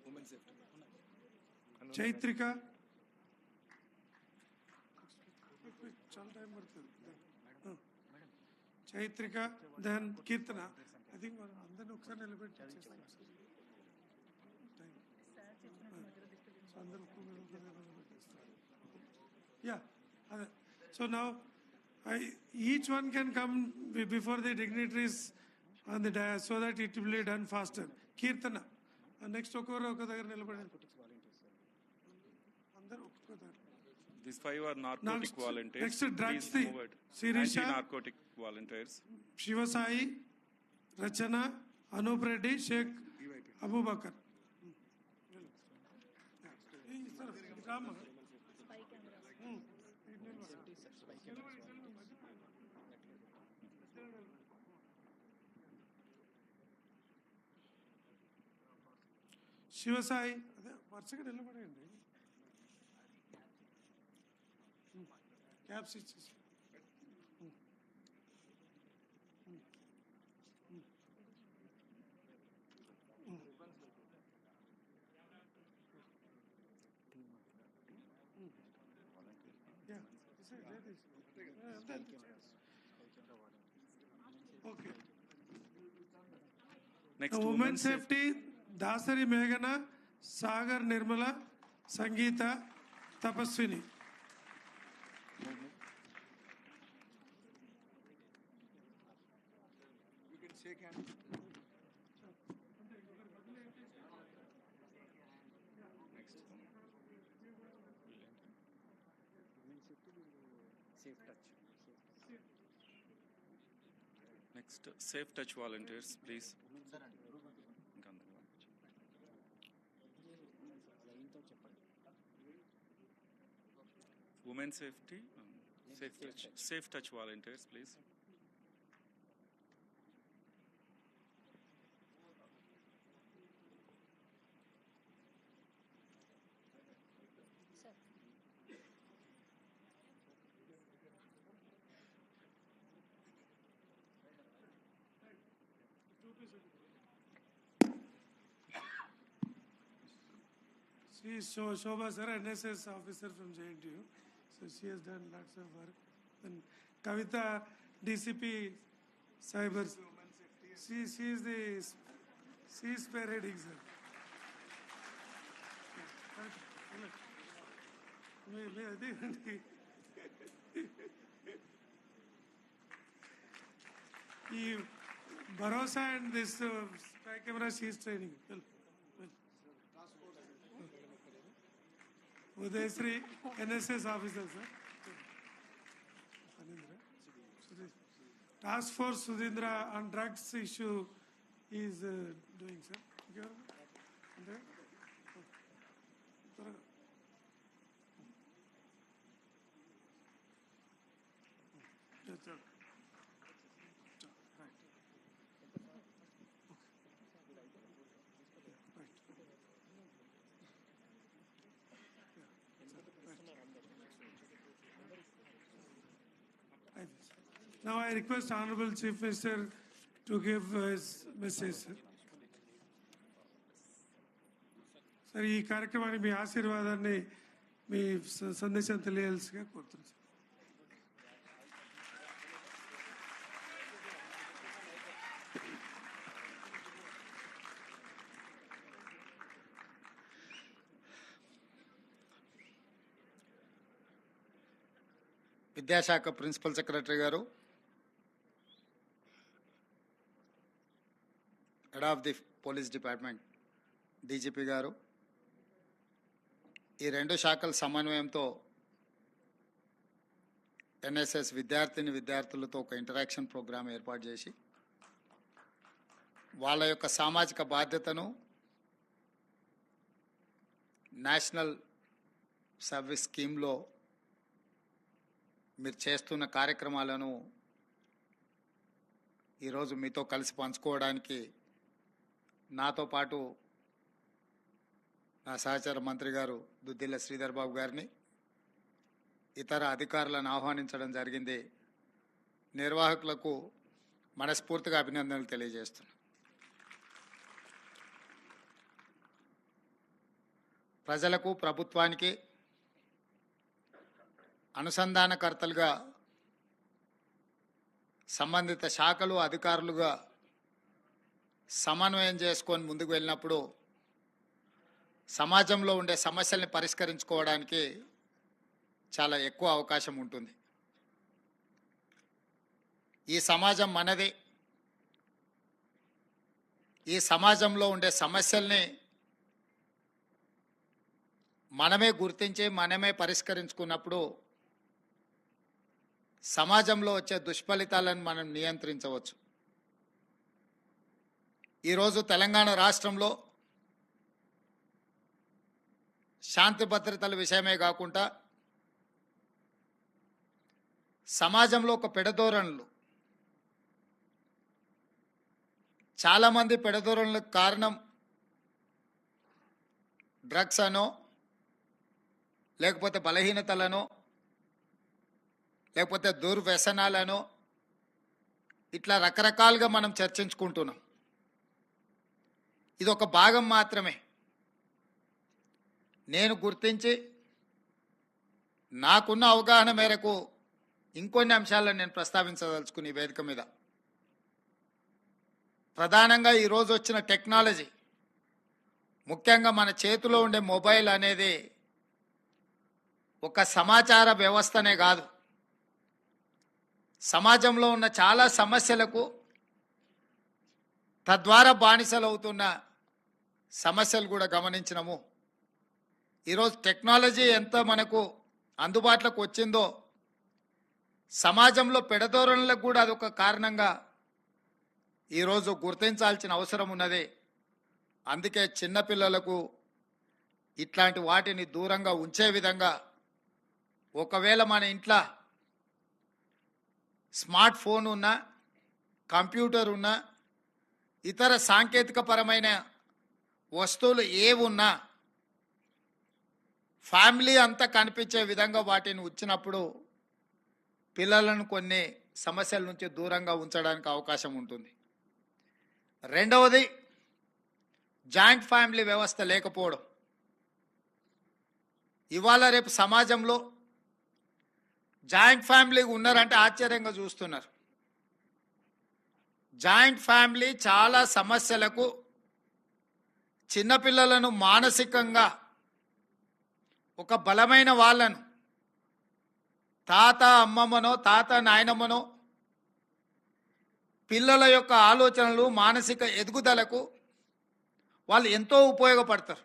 ఉమెన్ సేఫ్టీ చైత్రిక చాలా టైం పడుతుంది Chaitrika then Keerthana I think మనం అందరినీ ఒకసారి నిలబెట్టి చేస్తాం అందరూ యా అదే so now each one can come before the dignitaries on the dais so that it will be done faster. Kirtana. Next ఒకరు ఒక దగ్గర నిలబడండి అందరూ ఒక్కొక్క దగ్గర. These 5 are narcotic volunteers. Next drugs Please move it. Sirisha, Anti-narcotic volunteers. Shivasai, Rachana, Anup Reddy, Sheikh Abubakar. Rama. Shivasai అదే వరుసగా నిలబడండి క్యాప్స్ ఇచ్చేసి okay Next, women safety Dasari మేఘన Sagar Nirmala Sangeetha Tapaswini you can shake hand Next, safe touch volunteers, please. Women safety, safe touch volunteers, please. She is Shobha sir, NSS officer from JNTU. So she has done lots of work. And Kavita, DCP Cyber. She is spearheading sir. ఈ Barossa and this spy camera she is training. Well. Udayasri, NSS officer, sir. Task Force Sudhindra on drugs issue is doing, sir. Now I request Honorable Chief Minister to give his message, sir. Sir, ఈ కార్యక్రమాన్ని మీ ఆశీర్వాదాన్ని మీ సందేశం తెలియాల్సిగా కోరుతున్నాను. విద్యాశాఖ principal secretary గారు, head of the police department DGP గారు, ఈ రెండు శాఖల సమన్వయంతో ఎన్ఎస్ఎస్ విద్యార్థులతో ఒక ఇంటరాక్షన్ ప్రోగ్రాం ఏర్పాటు చేసి వాళ్ళ యొక్క సామాజిక బాధ్యతను నేషనల్ సర్వీస్ స్కీమ్లో మీరు చేస్తున్న కార్యక్రమాలను ఈరోజు మీతో కలిసి పంచుకోవడానికి నాతో పాటు నా సహచర మంత్రి గారు దుద్దిల్ల శ్రీధర్ బాబు గారిని, ఇతర అధికారులను ఆహ్వానించడం జరిగింది. నిర్వాహకులకు మనస్ఫూర్తిగా అభినందనలు తెలియజేస్తున్నాను. ప్రజలకు, ప్రభుత్వానికి అనుసంధానకర్తలుగా సంబంధిత శాఖలు, అధికారులుగా సమన్వయం చేసుకొని ముందుకు వెళ్ళినప్పుడు సమాజంలో ఉండే సమస్యల్ని పరిష్కరించుకోవడానికి చాలా ఎక్కువ అవకాశం ఉంటుంది. ఈ సమాజం మనది. ఈ సమాజంలో ఉండే సమస్యల్ని మనమే గుర్తించి మనమే పరిష్కరించుకున్నప్పుడు సమాజంలో వచ్చే దుష్ఫలితాలను మనం నియంత్రించవచ్చు. ఈరోజు తెలంగాణ రాష్ట్రంలో శాంతి భద్రతల విషయమే కాకుండా సమాజంలో ఒక పెడధోరణులు, చాలామంది పెడధోరణులకు కారణం డ్రగ్స్ అనో, లేకపోతే బలహీనతలనో, లేకపోతే దుర్వ్యసనాలనో, ఇట్లా రకరకాలుగా మనం చర్చించుకుంటున్నాం. ఇది ఒక భాగం మాత్రమే. నేను గుర్తించి నాకున్న అవగాహన మేరకు ఇంకొన్ని అంశాలను నేను ప్రస్తావించదలుచుకుని ఈ వేదిక మీద. ప్రధానంగా ఈరోజు వచ్చిన టెక్నాలజీ, ముఖ్యంగా మన చేతిలో ఉండే మొబైల్ అనేది ఒక సమాచార వ్యవస్థనే కాదు, సమాజంలో ఉన్న చాలా సమస్యలకు తద్వారా బానిసలవుతున్న సమస్యలు కూడా గమనించినాము. ఈరోజు టెక్నాలజీ ఎంత మనకు అందుబాటులోకి వచ్చిందో సమాజంలో పెడధోరణులకు కూడా అదొక కారణంగా ఈరోజు గుర్తించాల్సిన అవసరం ఉన్నది. అందుకే చిన్నపిల్లలకు ఇట్లాంటి వాటిని దూరంగా ఉంచే విధంగా, ఒకవేళ మన ఇంట్లో స్మార్ట్ ఫోన్ ఉన్నా, కంప్యూటర్ ఉన్నా, ఇతర సాంకేతిక పరమైన వస్తువులు ఏవున్నా ఫ్యామిలీ అంతా కనిపించే విధంగా వాటిని ఉంచినప్పుడు పిల్లలను కొన్ని సమస్యల నుంచి దూరంగా ఉంచడానికి అవకాశం ఉంటుంది. రెండవది, జాయింట్ ఫ్యామిలీ వ్యవస్థ లేకపోవడం. ఇవాళ రేపు సమాజంలో జాయింట్ ఫ్యామిలీ ఉన్నారంటే ఆశ్చర్యంగా చూస్తున్నారు. జాయింట్ ఫ్యామిలీ చాలా సమస్యలకు, చిన్నపిల్లలను మానసికంగా ఒక బలమైన వాళ్ళను తాత అమ్మమ్మనో తాత నాయనమ్మనో పిల్లల యొక్క ఆలోచనలు మానసిక ఎదుగుదలకు వాళ్ళు ఎంతో ఉపయోగపడతారు.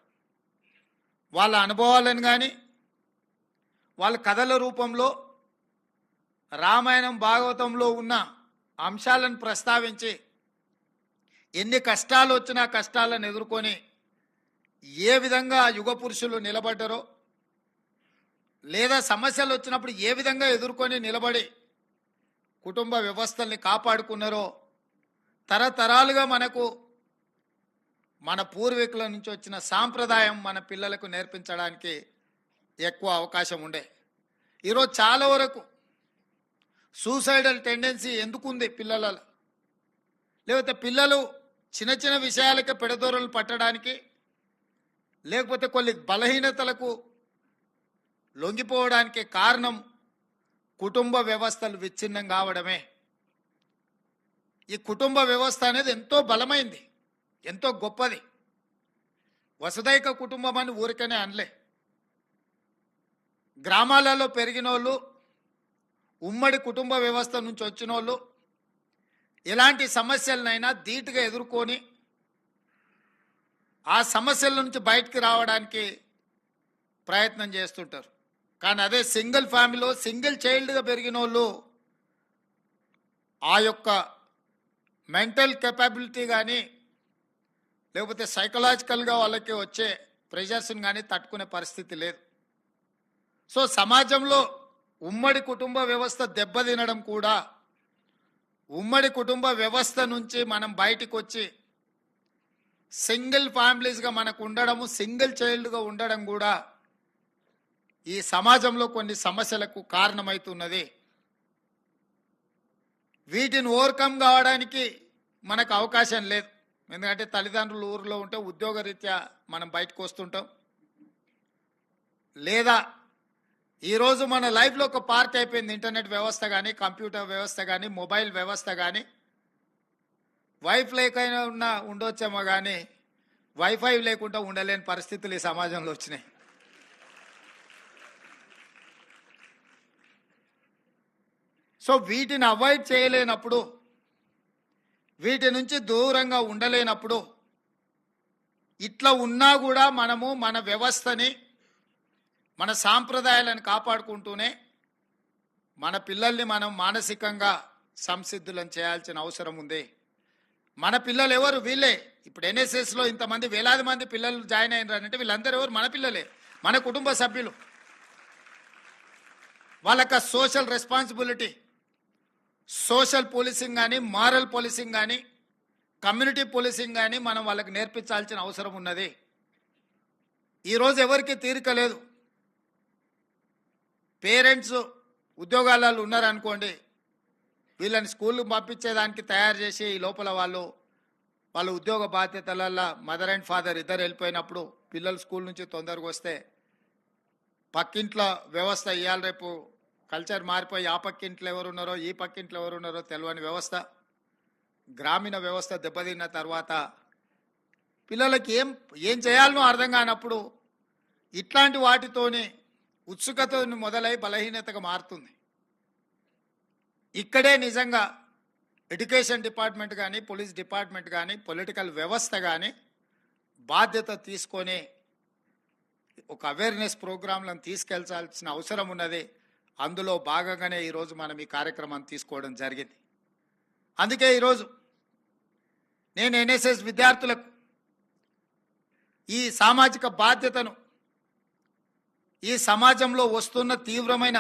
వాళ్ళ అనుభవాలను కానీ వాళ్ళ కథల రూపంలో రామాయణం భాగవతంలో ఉన్న అంశాలను ప్రస్తావించి ఎన్ని కష్టాలు వచ్చినా కష్టాలను ఎదుర్కొని ఏ విధంగా యుగ పురుషులు నిలబడ్డారో, లేదా సమస్యలు వచ్చినప్పుడు ఏ విధంగా ఎదుర్కొని నిలబడి కుటుంబ వ్యవస్థల్ని కాపాడుకున్నారో తరతరాలుగా మనకు మన పూర్వీకుల నుంచి వచ్చిన సాంప్రదాయం మన పిల్లలకు నేర్పించడానికి ఎక్కువ అవకాశం ఉండే. ఈరోజు చాలా వరకు సూసైడల్ టెండెన్సీ ఎందుకుంది పిల్లలలో, లేకపోతే పిల్లలు చిన్న చిన్న విషయాలకే పెడదోరలు పట్టడానికి, లేకపోతే కొన్ని బలహీనతలకు లొంగిపోవడానికి కారణం కుటుంబ వ్యవస్థలు విచ్ఛిన్నం కావడమే. ఈ కుటుంబ వ్యవస్థ అనేది ఎంతో బలమైంది, ఎంతో గొప్పది. వసుదైక కుటుంబం అని ఊరికనే అనలే. గ్రామాలలో పెరిగిన వాళ్ళు, ఉమ్మడి కుటుంబ వ్యవస్థ నుంచి వచ్చిన వాళ్ళు ఎలాంటి సమస్యలనైనా ధీటుగా ఎదుర్కొని ఆ సమస్యల నుంచి బయటికి రావడానికి ప్రయత్నం చేస్తుంటారు. కానీ అదే సింగిల్ ఫ్యామిలీలో సింగిల్ చైల్డ్గా పెరిగిన వాళ్ళు ఆ యొక్క మెంటల్ కెపాబిలిటీ కానీ లేకపోతే సైకలాజికల్గా వాళ్ళకి వచ్చే ప్రెషర్స్ని కానీ తట్టుకునే పరిస్థితి లేదు. సో సమాజంలో ఉమ్మడి కుటుంబ వ్యవస్థ దెబ్బతినడం కూడా, ఉమ్మడి కుటుంబ వ్యవస్థ నుంచి మనం బయటికి వచ్చి సింగిల్ ఫ్యామిలీస్గా మనకు ఉండడము, సింగిల్ చైల్డ్గా ఉండడం కూడా ఈ సమాజంలో కొన్ని సమస్యలకు కారణమవుతున్నది. వీటిని ఓవర్కమ్ కావడానికి మనకు అవకాశం లేదు. ఎందుకంటే తల్లిదండ్రులు ఊరిలో ఉంటే ఉద్యోగరీత్యా మనం బయటకు వస్తుంటాం, లేదా ఈరోజు మన లైఫ్లో ఒక పార్ట్ అయిపోయింది ఇంటర్నెట్ వ్యవస్థ కానీ, కంప్యూటర్ వ్యవస్థ కానీ, మొబైల్ వ్యవస్థ కానీ. వైఫ్ లేకైనా ఉండొచ్చేమో కానీ వైఫై లేకుండా ఉండలేని పరిస్థితులు ఈ సమాజంలో వచ్చినాయి. సో వీటిని అవాయిడ్ చేయలేనప్పుడు, వీటి నుంచి దూరంగా ఉండలేనప్పుడు, ఇట్లా ఉన్నా కూడా మనము మన వ్యవస్థని, మన సాంప్రదాయాలను కాపాడుకుంటూనే మన పిల్లల్ని మనం మానసికంగా సంసిద్ధులను చేయాల్సిన అవసరం ఉంది. మన పిల్లలు ఎవరు? వీళ్ళే. ఇప్పుడు ఎన్ఎస్ఎస్లో ఇంతమంది వేలాది మంది పిల్లలు జాయిన్ అయినారంటే వీళ్ళందరూ ఎవరు? మన పిల్లలే, మన కుటుంబ సభ్యులు. వాళ్ళకి సోషల్ రెస్పాన్సిబిలిటీ, సోషల్ పోలీసింగ్ కానీ, మారల్ పోలీసింగ్ కానీ, కమ్యూనిటీ పోలీసింగ్ కానీ మనం వాళ్ళకి నేర్పించాల్సిన అవసరం ఉన్నది. ఈరోజు ఎవరికి తీరిక లేదు. పేరెంట్స్ ఉద్యోగాలలో ఉన్నారనుకోండి, వీళ్ళని స్కూల్కి పంపించేదానికి తయారు చేసి ఈ లోపల వాళ్ళ ఉద్యోగ బాధ్యతలలో మదర్ అండ్ ఫాదర్ ఇద్దరు వెళ్ళిపోయినప్పుడు పిల్లలు స్కూల్ నుంచి తొందరగా వస్తే పక్కింట్లో వ్యవస్థ ఇవాళ రేపు కల్చర్ మారిపోయి ఆ పక్కింట్లో ఎవరున్నారో ఈ పక్కింట్లో ఎవరున్నారో తెలియని వ్యవస్థ, గ్రామీణ వ్యవస్థ దెబ్బతిన్న తర్వాత పిల్లలకి ఏం చేయాలనో అర్థం కానప్పుడు ఇట్లాంటి వాటితోనే ఉత్సుకత మొదలై బలహీనతగా మారుతుంది. ఇక్కడే నిజంగా ఎడ్యుకేషన్ డిపార్ట్మెంట్ కానీ, పోలీస్ డిపార్ట్మెంట్ కానీ, పొలిటికల్ వ్యవస్థ కానీ బాధ్యత తీసుకొని ఒక అవేర్నెస్ ప్రోగ్రాంలను తీసుకెళ్లాల్సిన అవసరం ఉన్నది. అందులో భాగంగానే ఈరోజు మనం ఈ కార్యక్రమాన్ని తీసుకోవడం జరిగింది. అందుకే ఈరోజు నేను ఎన్ఎస్ఎస్ విద్యార్థులకు ఈ సామాజిక బాధ్యతను, ఈ సమాజంలో వస్తున్న తీవ్రమైన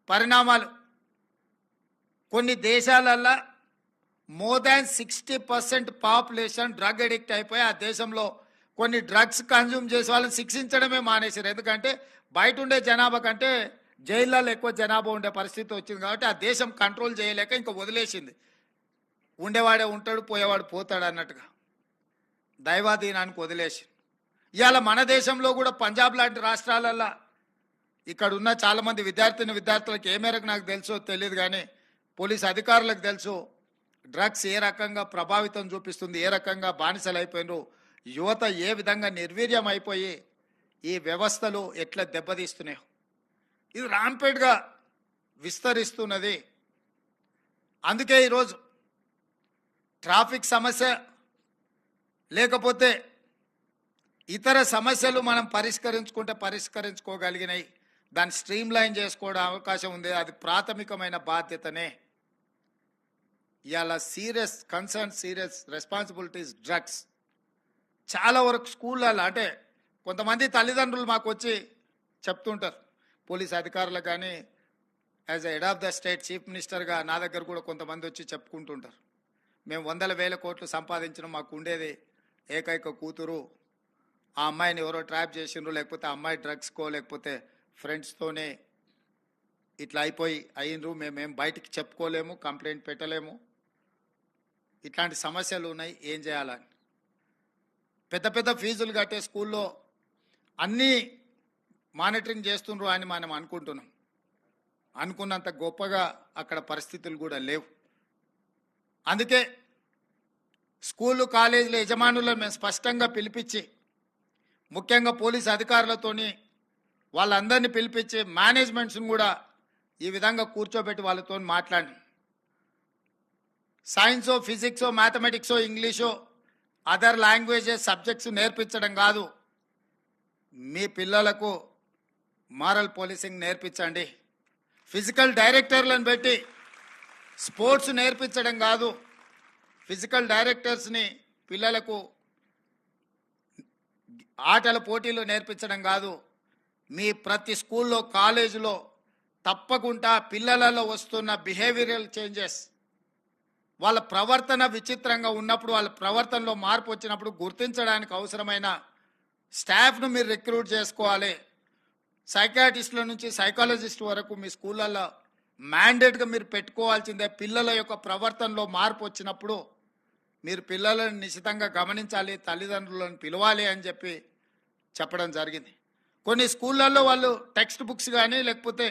పరిణామాలు, కొన్ని దేశాలల్లో more than 60% population drug addict అయిపోయి ఆ దేశంలో కొన్ని డ్రగ్స్ కన్జ్యూమ్ చేసే వాళ్ళని శిక్షించడమే మానేశారు. ఎందుకంటే బయట ఉండే జనాభా కంటే జైళ్ళలో ఎక్కువ జనాభా ఉండే పరిస్థితి వచ్చింది కాబట్టి ఆ దేశం కంట్రోల్ చేయలేక ఇంకా వదిలేసింది. ఉండేవాడే ఉంటాడు, పోయేవాడు పోతాడు అన్నట్టుగా దైవాధీనానికి వదిలేసి ఇవాళ మన దేశంలో కూడా పంజాబ్ లాంటి రాష్ట్రాలల్లో ఇక్కడ ఉన్న చాలామంది విద్యార్థులకు ఏ మేరకు నాకు తెలుసో తెలియదు, కానీ పోలీస్ అధికారులకు తెలుసు డ్రగ్స్ ఏ రకంగా ప్రభావితం చూపిస్తుంది, ఏ రకంగా బానిసలు అయిపోయినారు, యువత ఏ విధంగా నిర్వీర్యం అయిపోయి ఈ వ్యవస్థలు ఎట్లా దెబ్బతీస్తున్నాయో. ఇది రాంపేట్గా విస్తరిస్తున్నది. అందుకే ఈరోజు ట్రాఫిక్ సమస్య లేకపోతే ఇతర సమస్యలు మనం పరిష్కరించుకోగలిగినాయి, దాన్ని స్ట్రీమ్ లైన్ చేసుకోవడం అవకాశం ఉంది. అది ప్రాథమికమైన బాధ్యతనే. ఇవాళ సీరియస్ రెస్పాన్సిబిలిటీస్ డ్రగ్స్ చాలా వరకు స్కూళ్ళల్లో, అంటే కొంతమంది తల్లిదండ్రులు మాకు వచ్చి చెప్తుంటారు, పోలీస్ అధికారులు కానీ as a head of the state chief మినిస్టర్గా నా దగ్గర కూడా కొంతమంది వచ్చి చెప్పుకుంటుంటారు, మేము 100,000 కోట్లు సంపాదించడం, మాకు ఉండేది ఏకైక కూతురు, ఆ అమ్మాయిని ఎవరో ట్రాప్ చేసిండ్రు, లేకపోతే ఆ అమ్మాయి డ్రగ్స్కో లేకపోతే ఫ్రెండ్స్తోనే ఇట్లా అయ్యిండ్రు, మేమేం బయటికి చెప్పుకోలేము, కంప్లైంట్ పెట్టలేము, ఇట్లాంటి సమస్యలు ఉన్నాయి, ఏం చేయాలని. పెద్ద పెద్ద ఫీజులు కట్టే స్కూల్లో అన్నీ మానిటరింగ్ చేస్తుండ్రు అని మనం అనుకుంటున్నాం. అనుకున్నంత గొప్పగా అక్కడ పరిస్థితులు కూడా లేవు. అందుకే స్కూళ్ళు కాలేజీల యజమానులను మేము స్పష్టంగా పిలిపించి, ముఖ్యంగా పోలీస్ అధికారులతోని వాళ్ళందరినీ పిలిపించి మేనేజ్మెంట్స్ని కూడా ఈ విధంగా కూర్చోబెట్టి వాళ్ళతో మాట్లాడి, సైన్సో ఫిజిక్సో మ్యాథమెటిక్సో ఇంగ్లీషో అదర్ లాంగ్వేజెస్ సబ్జెక్ట్స్ నేర్పించడం కాదు, మీ పిల్లలకు మారల్ పోలీసింగ్ నేర్పించండి. ఫిజికల్ డైరెక్టర్లను పెట్టి స్పోర్ట్స్ నేర్పించడం కాదు, ఫిజికల్ డైరెక్టర్స్ని పిల్లలకు ఆటల పోటీలు నేర్పించడం కాదు, మీ ప్రతి స్కూల్లో కాలేజీలో తప్పకుండా పిల్లలలో వస్తున్న బిహేవియరల్ చేంజెస్, వాళ్ళ ప్రవర్తన విచిత్రంగా ఉన్నప్పుడు, వాళ్ళ ప్రవర్తనలో మార్పు వచ్చినప్పుడు గుర్తించడానికి అవసరమైన స్టాఫ్ను మీరు రిక్రూట్ చేసుకోవాలి. సైకాట్రిస్టుల నుంచి సైకాలజిస్ట్ వరకు మీ స్కూళ్ళల్లో మ్యాండేట్గా మీరు పెట్టుకోవాల్సిందే. పిల్లల యొక్క ప్రవర్తనలో మార్పు వచ్చినప్పుడు మీరు పిల్లలను నిశితంగా గమనించాలి, తల్లిదండ్రులను పిలవాలి అని చెప్పడం జరిగింది. కొన్ని స్కూళ్ళల్లో వాళ్ళు టెక్స్ట్ బుక్స్ కానీ లేకపోతే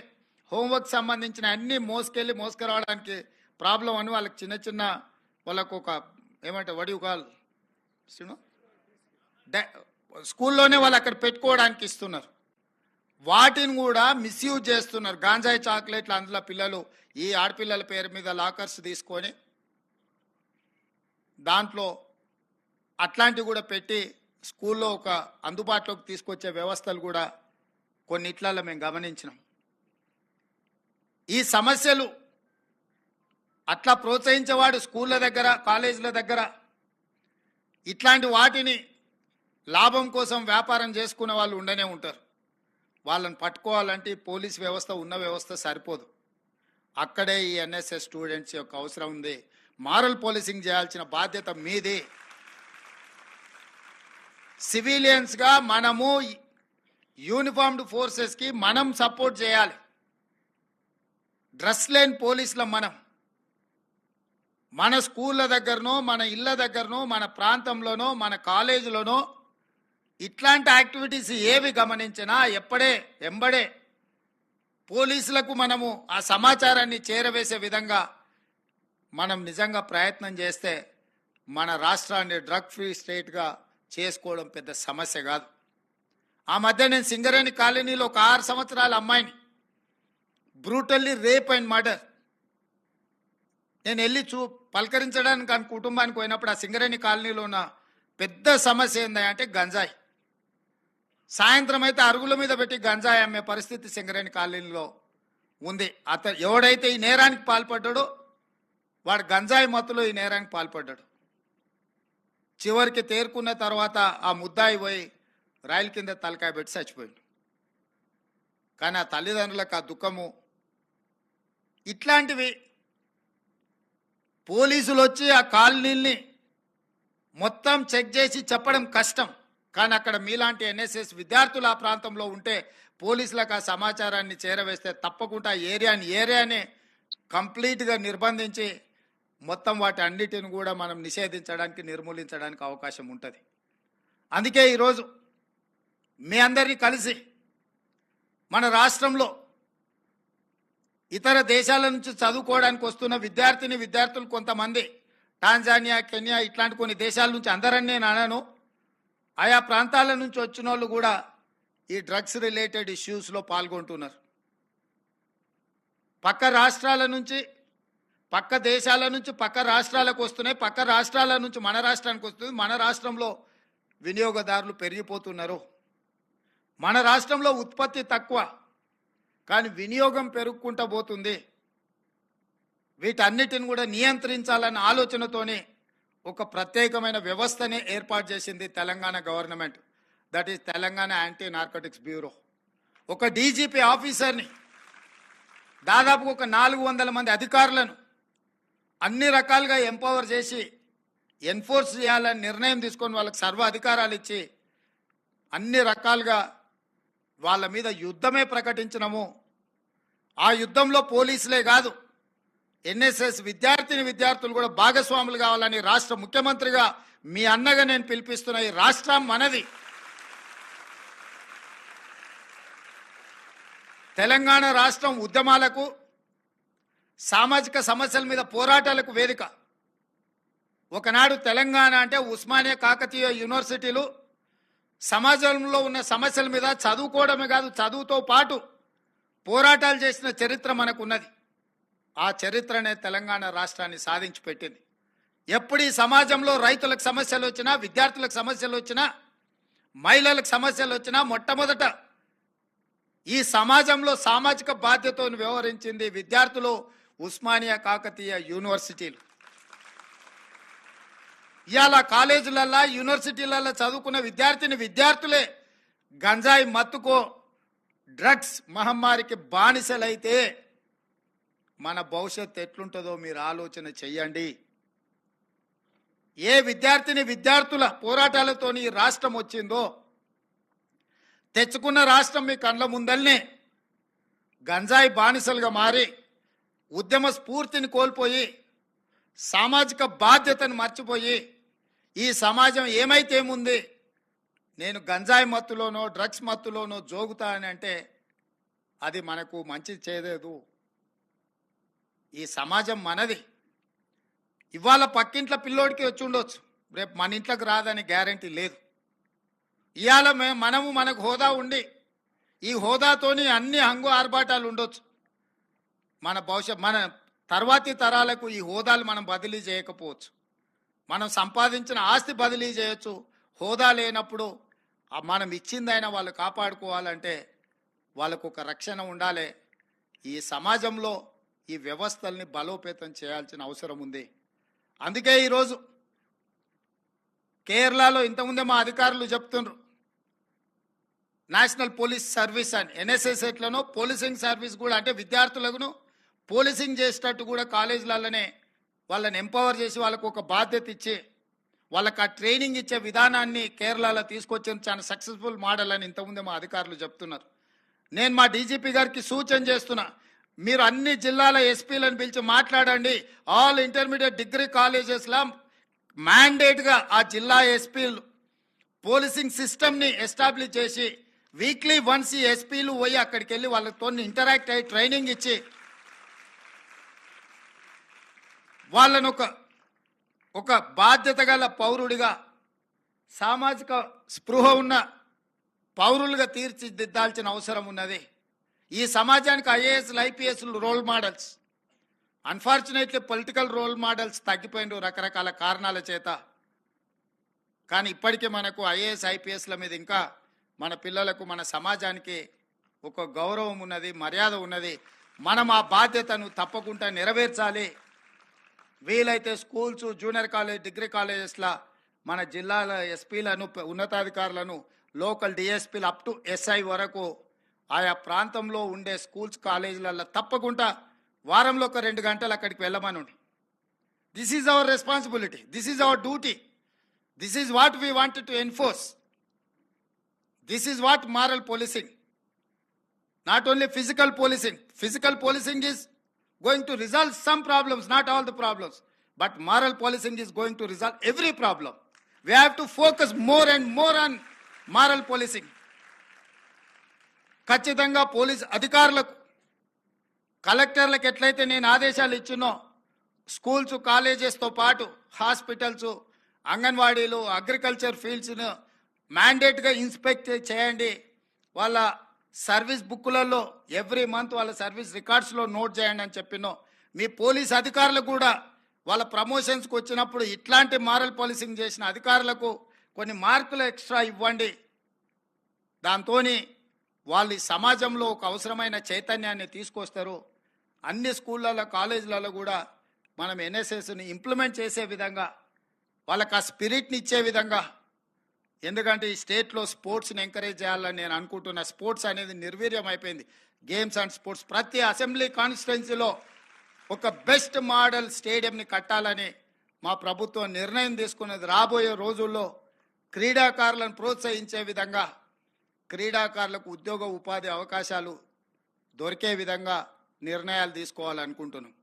హోంవర్క్ సంబంధించిన అన్ని మోసుకురావడానికి ప్రాబ్లం అని వాళ్ళకి చిన్న వాళ్ళకు ఒక ఏమంటే వడికాల్ స్కూల్లోనే వాళ్ళు అక్కడ పెట్టుకోవడానికి ఇస్తున్నారు. వాటిని కూడా మిస్యూజ్ చేస్తున్నారు. గాంజాయి చాక్లెట్లు అందులో పిల్లలు ఈ ఆడపిల్లల పేరు మీద లాకర్స్ తీసుకొని దాంట్లో అట్లాంటివి కూడా పెట్టి స్కూల్లో ఒక అందుబాటులోకి తీసుకొచ్చే వ్యవస్థలు కూడా కొన్నిట్లలో మేము గమనించినాం. ఈ సమస్యలు అట్లా ప్రోత్సహించేవాడు స్కూళ్ళ దగ్గర కాలేజీల దగ్గర ఇట్లాంటి వాటిని లాభం కోసం వ్యాపారం చేసుకునే వాళ్ళు ఉండనే ఉంటారు. వాళ్ళని పట్టుకోవాలంటే పోలీస్ వ్యవస్థ ఉన్న వ్యవస్థ సరిపోదు. అక్కడే ఈ ఎన్ఎస్ఎస్ స్టూడెంట్స్ యొక్క అవసరం ఉంది. మారల్ పోలీసింగ్ చేయాల్సిన బాధ్యత మీది. సివిలియన్స్గా మనము యూనిఫార్మ్డ్ ఫోర్సెస్కి మనం సపోర్ట్ చేయాలి. డ్రెస్ లేని పోలీసులం మన స్కూళ్ళ దగ్గరనో మన ఇళ్ళ దగ్గరనో మన ప్రాంతంలోనో మన కాలేజీలోనో ఇట్లాంటి యాక్టివిటీస్ ఏవి గమనించినా ఎంబడే పోలీసులకు మనము ఆ సమాచారాన్ని చేరవేసే విధంగా మనం నిజంగా ప్రయత్నం చేస్తే మన రాష్ట్రాన్ని డ్రగ్ ఫ్రీ స్టేట్గా చేసుకోవడం పెద్ద సమస్య కాదు. ఆ మధ్య నేను సింగరేణి కాలనీలో ఒక 6 సంవత్సరాల అమ్మాయిని బ్రూటల్లీ రేప్ అండ్ మర్డర్ నేను వెళ్ళి పలకరించడానికి ఆ కుటుంబానికి పోయినప్పుడు ఆ సింగరేణి కాలనీలో ఉన్న పెద్ద సమస్య ఏంటంటే గంజాయి. సాయంత్రం అయితే అరుగుల మీద పెట్టి గంజాయి అమ్మే పరిస్థితి సింగరేణి కాలనీలో ఉంది. ఎవడైతే ఈ నేరానికి పాల్పడ్డాడో వాడు గంజాయి మత్తులో ఈ నేరానికి పాల్పడ్డాడు. చివరికి తేరుకున్న తర్వాత ఆ ముద్దాయి పోయి రైలు కింద తలకాయ పెట్టి చచ్చిపోయాడు. కానీ ఆ తల్లిదండ్రులకు ఆ దుఃఖము. ఇట్లాంటివి పోలీసులు వచ్చి ఆ కాలనీల్ని మొత్తం చెక్ చేసి చెప్పడం కష్టం. కానీ అక్కడ మీలాంటి ఎన్ఎస్ఎస్ విద్యార్థులు ఆ ప్రాంతంలో ఉంటే పోలీసులకు ఆ సమాచారాన్ని చేరవేస్తే తప్పకుండా ఏరియానే కంప్లీట్గా నిర్బంధించి మొత్తం వాటి అన్నిటిని కూడా మనం నిషేధించడానికి నిర్మూలించడానికి అవకాశం ఉంటుంది. అందుకే ఈరోజు మీ అందరినీ కలిసి మన రాష్ట్రంలో ఇతర దేశాల నుంచి చదువుకోవడానికి వస్తున్న విద్యార్థులు కొంతమంది టాంజానియా, కెన్యా ఇట్లాంటి కొన్ని దేశాల నుంచి, అందరని నేను అనను, ఆయా ప్రాంతాల నుంచి వచ్చిన వాళ్ళు కూడా ఈ డ్రగ్స్ రిలేటెడ్ ఇష్యూస్లో పాల్గొంటున్నారు. పక్క రాష్ట్రాల నుంచి, పక్క దేశాల నుంచి పక్క రాష్ట్రాలకు వస్తున్నాయి, పక్క రాష్ట్రాల నుంచి మన రాష్ట్రానికి వస్తుంది. మన రాష్ట్రంలో వినియోగదారులు పెరిగిపోతున్నారు. మన రాష్ట్రంలో ఉత్పత్తి తక్కువ కానీ వినియోగం పెరుగుకుంటూ పోతుంది. వీటన్నిటిని కూడా నియంత్రించాలన్న ఆలోచనతోనే ఒక ప్రత్యేకమైన వ్యవస్థనే ఏర్పాటు చేసింది Telangana government. That is Telangana anti narcotics bureau. ఒక డీజీపీ ఆఫీసర్ని, దాదాపు ఒక 400 మంది అధికారులను అన్ని రకాలుగా ఎంపవర్ చేసి ఎన్ఫోర్స్ చేయాలని నిర్ణయం తీసుకొని వాళ్ళకి సర్వ అధికారాలు ఇచ్చి అన్ని రకాలుగా వాళ్ళ మీద యుద్ధమే ప్రకటించినము. ఆ యుద్ధంలో పోలీసులే కాదు, ఎన్ఎస్ఎస్ విద్యార్థులు కూడా భాగస్వాములు కావాలని రాష్ట్ర ముఖ్యమంత్రిగా మీ అన్నగా నేను పిలిపిస్తున్న ఈ రాష్ట్రం మనది. తెలంగాణ రాష్ట్రం ఉద్యమాలకు, సామాజిక సమస్యల మీద పోరాటాలకు వేదిక. ఒకనాడు తెలంగాణ అంటే ఉస్మానియా, కాకతీయ యూనివర్సిటీలు సమాజంలో ఉన్న సమస్యల మీద చదువుకోవడమే కాదు, చదువుతో పాటు పోరాటాలు చేసిన చరిత్ర మనకున్నది. ఆ చరిత్రనే తెలంగాణ రాష్ట్రాన్ని సాధించి పెట్టింది. ఎప్పుడు ఈ సమాజంలో రైతులకు సమస్యలు వచ్చినా, విద్యార్థులకు సమస్యలు వచ్చినా, మహిళలకు సమస్యలు వచ్చినా మొట్టమొదట ఈ సమాజంలో సామాజిక బాధ్యతను వ్యవహరించింది విద్యార్థులు, ఉస్మానియా, కాకతీయ యూనివర్సిటీలు. ఇవాళ కాలేజీలల్లో, యూనివర్సిటీలలో చదువుకున్న విద్యార్థులే గంజాయి మత్తుకో, డ్రగ్స్ మహమ్మారికి బానిసలైతే మన భవిష్యత్తు ఎట్లుంటుందో మీరు ఆలోచన చెయ్యండి. ఏ విద్యార్థుల పోరాటాలతో ఈ రాష్ట్రం వచ్చిందో, తెచ్చుకున్న రాష్ట్రం మీ కళ్ళ ముందల్నే గంజాయి బానిసలుగా మారి ఉద్యమ స్ఫూర్తిని కోల్పోయి సామాజిక బాధ్యతను మర్చిపోయి ఈ సమాజం ఏమైతే ఏముంది, నేను గంజాయి మత్తులోనో డ్రగ్స్ మత్తులోనో జోగుతా అని అంటే అది మనకు మంచి చేయలేదు. ఈ సమాజం మనది. ఇవాళ పక్కింట్ల పిల్లోడికి వచ్చి ఉండొచ్చు, రేపు మన ఇంట్లోకి రాదని గ్యారంటీ లేదు. ఇవాళ మనకు హోదా ఉండి ఈ హోదాతోని అన్ని హంగు ఆర్భాటాలు ఉండొచ్చు. మన తర్వాతి తరాలకు ఈ హోదాలు మనం బదిలీ చేయకపోవచ్చు. మనం సంపాదించిన ఆస్తి బదిలీ చేయొచ్చు. హోదా లేనప్పుడు మనం ఇచ్చిందైనా వాళ్ళు కాపాడుకోవాలంటే వాళ్ళకు ఒక రక్షణ ఉండాలి. ఈ సమాజంలో ఈ వ్యవస్థల్ని బలోపేతం చేయాల్సిన అవసరం ఉంది. అందుకే ఈరోజు కేరళలో ఇంతకుముందే మా అధికారులు చెప్తున్నారు, నేషనల్ పోలీస్ సర్వీస్ అని, ఎన్ఎస్ఎస్ ఎట్లనో పోలీసింగ్ సర్వీస్ కూడా, అంటే విద్యార్థులను పోలీసింగ్ చేసేటట్టు కూడా కాలేజీలలోనే వాళ్ళని ఎంపవర్ చేసి వాళ్ళకు ఒక బాధ్యత ఇచ్చి వాళ్ళకి ఆ ట్రైనింగ్ ఇచ్చే విధానాన్ని కేరళలో తీసుకొచ్చిన చాలా సక్సెస్ఫుల్ మోడల్ అని ఇంతకుముందే మా అధికారులు చెప్తున్నారు. నేను మా డీజీపీ గారికి సూచన చేస్తున్నా, మీరు అన్ని జిల్లాల ఎస్పీలను పిలిచి మాట్లాడండి. ఆల్ ఇంటర్మీడియట్ డిగ్రీ కాలేజెస్లో మ్యాండేట్గా ఆ జిల్లా ఎస్పీలు పోలీసింగ్ సిస్టమ్ని ఎస్టాబ్లిష్ చేసి వీక్లీ వన్స్ ఈ ఎస్పీలు పోయి అక్కడికి వెళ్ళి వాళ్ళతో ఇంటరాక్ట్ అయ్యి ట్రైనింగ్ ఇచ్చి వాళ్ళను ఒక బాధ్యత గల పౌరుడిగా, సామాజిక స్పృహ ఉన్న పౌరులుగా తీర్చిదిద్దాల్సిన అవసరం ఉన్నది. ఈ సమాజానికి ఐఏఎస్లు, ఐపీఎస్లు role models. Unfortunately political role models తగ్గిపోయిన రకరకాల కారణాల చేత. కానీ ఇప్పటికీ మనకు ఐఏఎస్, ఐపీఎస్ల మీద ఇంకా మన పిల్లలకు, మన సమాజానికి ఒక గౌరవం ఉన్నది, మర్యాద ఉన్నది. మనం ఆ బాధ్యతను తప్పకుండా నెరవేర్చాలి. వీలైతే స్కూల్స్, జూనియర్ కాలేజ్, డిగ్రీ కాలేజెస్లో మన జిల్లాల ఎస్పీలను, ఉన్నతాధికారులను, లోకల్ డిఎస్పీలు అప్ టు ఎస్ఐ వరకు ఆయా ప్రాంతంలో ఉండే స్కూల్స్, కాలేజీలలో తప్పకుండా వారంలో ఒక 2 గంటలు అక్కడికి వెళ్ళమనండి. This is our responsibility, this is our duty, this is what we wanted to enforce. This is what moral policing. Not only physical policing. Physical policing is going to resolve some problems, not all the problems. But moral policing is going to resolve every problem. We have to focus more and more on moral policing. ఖచ్చితంగా police అధికారులకు, కలెక్టర్లకు ఎట్లయితే నేను ఆదేశాలు ఇచ్చినో schools, కాలేజెస్తో పాటు hospitals, అంగన్వాడీలు, agriculture ఫీల్డ్స్ను మ్యాండేట్గా inspect చేయండి. వాళ్ళ సర్వీస్ బుక్లలో ఎవ్రీ మంత్ వాళ్ళ సర్వీస్ రికార్డ్స్లో నోట్ చేయండి అని చెప్పినో, మీ పోలీస్ అధికారులకు కూడా వాళ్ళ ప్రమోషన్స్కి వచ్చినప్పుడు ఇట్లాంటి మారల్ పాలిసింగ్ చేసిన అధికారులకు కొన్ని మార్కులు ఎక్స్ట్రా ఇవ్వండి. దాంతో వాళ్ళు ఈ సమాజంలో ఒక అవసరమైన చైతన్యాన్ని తీసుకొస్తారు. అన్ని స్కూళ్ళలో, కాలేజీలలో కూడా మనం ఎన్ఎస్ఎస్ని ఇంప్లిమెంట్ చేసే విధంగా, వాళ్ళకి ఆ స్పిరిట్ని ఇచ్చే విధంగా, ఎందుకంటే ఈ స్టేట్లో స్పోర్ట్స్ని ఎంకరేజ్ చేయాలని నేను అనుకుంటున్నా. స్పోర్ట్స్ అనేది నిర్వీర్యం అయిపోయింది. గేమ్స్ అండ్ స్పోర్ట్స్ ప్రతి అసెంబ్లీ కాన్స్టిట్యున్సీలో ఒక బెస్ట్ మోడల్ స్టేడియంని కట్టాలని మా ప్రభుత్వం నిర్ణయం తీసుకున్నది. రాబోయే రోజుల్లో క్రీడాకారులను ప్రోత్సహించే విధంగా, క్రీడాకారులకు ఉద్యోగ ఉపాధి అవకాశాలు దొరికే విధంగా నిర్ణయాలు తీసుకోవాలనుకుంటున్నాం.